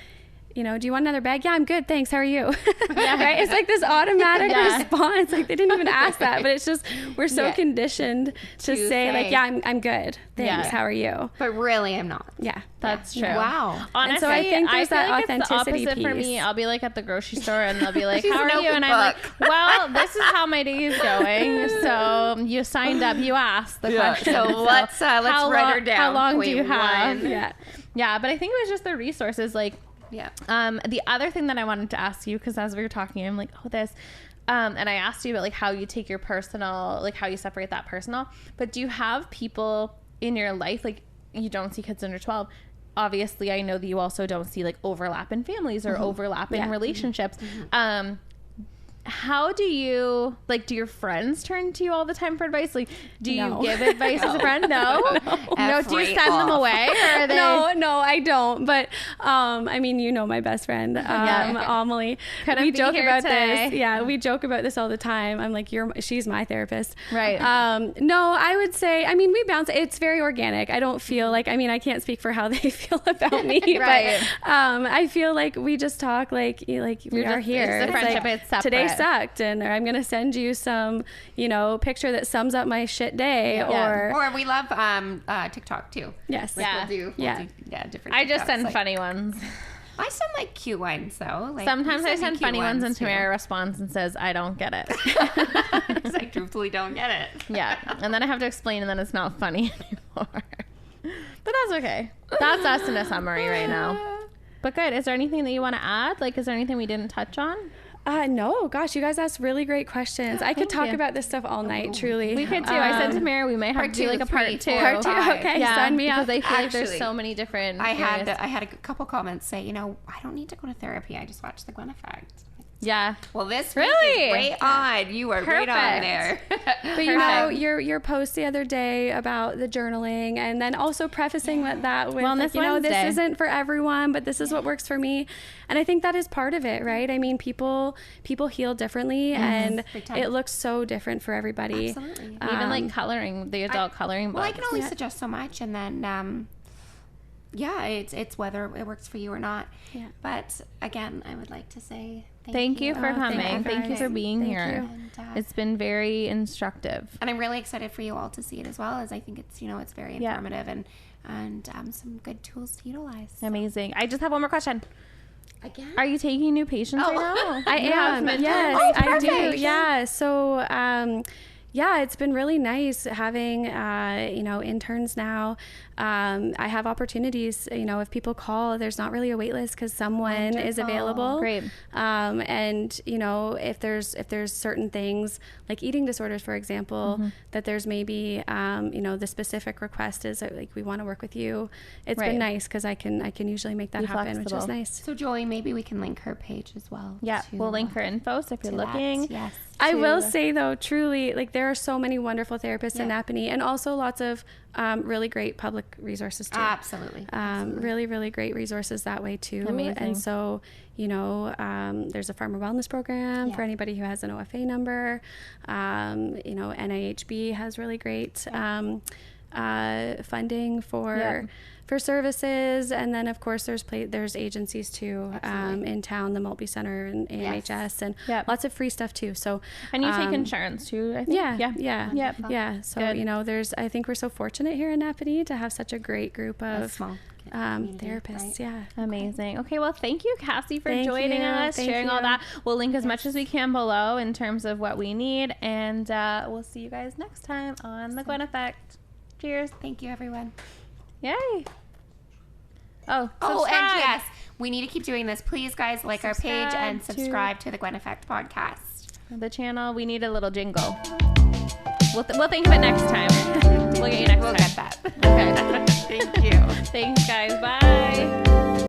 you know, do you want another bag? Yeah, I'm good, thanks. How are you? Right? It's like this automatic response. Like, they didn't even ask that, but it's just, we're so conditioned to say, like, yeah, I'm good. Thanks. How are you? But really, I'm not. Yeah. That's true. Wow. Honestly, and so I think there's that like authenticity it's the opposite piece. for me. I'll be like at the grocery store, and they'll be like, how are you? And I'm like, well, this is how my day is going. So you signed up, you asked the question. So let's write her down. How long do you have? Yeah. But I think it was just the resources, like, the other thing that I wanted to ask you, because as we were talking, I'm like, and I asked you about, like, how you take your personal, like, how you separate that personal, but do you have people in your life, like, you don't see kids under 12, obviously I know that you also don't see, like, overlap in families or overlap in relationships. How do you, like, do your friends turn to you all the time for advice? Like, do you give advice as a friend? No. Do you send them away? Or are they... No, I don't. But, I mean, you know my best friend, Amelie. We joke about this. Yeah, we joke about this all the time. I'm like, she's my therapist. Right. No, I would say, I mean, we bounce. It's very organic. I don't feel like, I mean, I can't speak for how they feel about me. Right. But I feel like we just talk like we are here. It's the friendship. It's separate. Today sucked, and I'm gonna send you some, you know, picture that sums up my shit day, or we love TikTok too. Yes. Like we'll do different. I just send like, funny ones. I send like cute ones though. Like, sometimes I send funny ones, and Tamara responds and says, "I don't get it." Because I truthfully don't get it. Yeah, and then I have to explain, and then it's not funny anymore. But that's okay. That's us in a summary right now. But good. Is there anything that you want to add? Like, is there anything we didn't touch on? No, gosh, you guys asked really great questions. I could talk about this stuff all night, truly. We could too. I said to Mary, we may have to do like a part two. Okay, sign me up. Because I feel like there's so many different. I had a couple comments say, you know, I don't need to go to therapy. I just watch the Gwen Effect. Yeah. Well, this Really? week is right on. You are right on there. But you know, your post the other day about the journaling, and then also prefacing that with, Wellness like, you know, this Wednesday. isn't for everyone, but this is what works for me. And I think that is part of it, right? I mean, people heal differently, and Big time. it looks so different for everybody. Absolutely. Even like coloring, the adult coloring books. Well, I can only suggest so much, and then it's whether it works for you or not. Yeah. But again, I would like to say Thank you for coming. thank you, Thank you for guys. being Thank here. you. And, It's been very instructive. and I'm really excited for you all to see it as well, as I think it's, you know, it's very Yeah. informative and some good tools to utilize. Amazing. I just have one more question. Again? Are you taking new patients right now? I You am. have Yes, mentors? I do. perfect. Yeah. So, yeah, it's been really nice having, you know, interns now. I have opportunities, you know, if people call, there's not really a wait list because someone is Wonderful. available. Great. And, you know, if there's certain things like eating disorders, for example, that there's maybe, you know, the specific request is like, we want to work with you. It's Right. been nice because I can usually make that Be happen, which is flexible. nice. So Joey, maybe we can link her page as well. Yeah, to, we'll link her info. So if you're to that. looking, Yes. I will to- say though, truly, like there are so many wonderful therapists in Yeah. Napanee, and also lots of really great public resources too. Absolutely. Really, really great resources that way too. Amazing. And so, you know, there's a farmer wellness program for anybody who has an OFA number. You know, NIHB has really great funding for services, and then of course there's agencies too in town, the Multi Center and AMHS, and lots of free stuff too. So and you take insurance too, I think. yeah. So Good. you know, I think we're so fortunate here in Napanee to have such a great group of small community, therapists. right? Yeah. Amazing. Okay, well, thank you, Cassie, for Thank joining you. us, Thank sharing all you. that. We'll link as much as we can below in terms of what we need, and we'll see you guys next time on The Gwen Effect. Cheers. Thank you, everyone. Yay. Oh, Oh, subscribe. and yes, we need to keep doing this. Please, guys, like our page and Subscribe to- subscribe to the Gwen Effect podcast. The channel, we need a little jingle. We'll think of it next time. We'll get you next We'll time. get that. Okay. Thank you. Thanks, guys. Bye.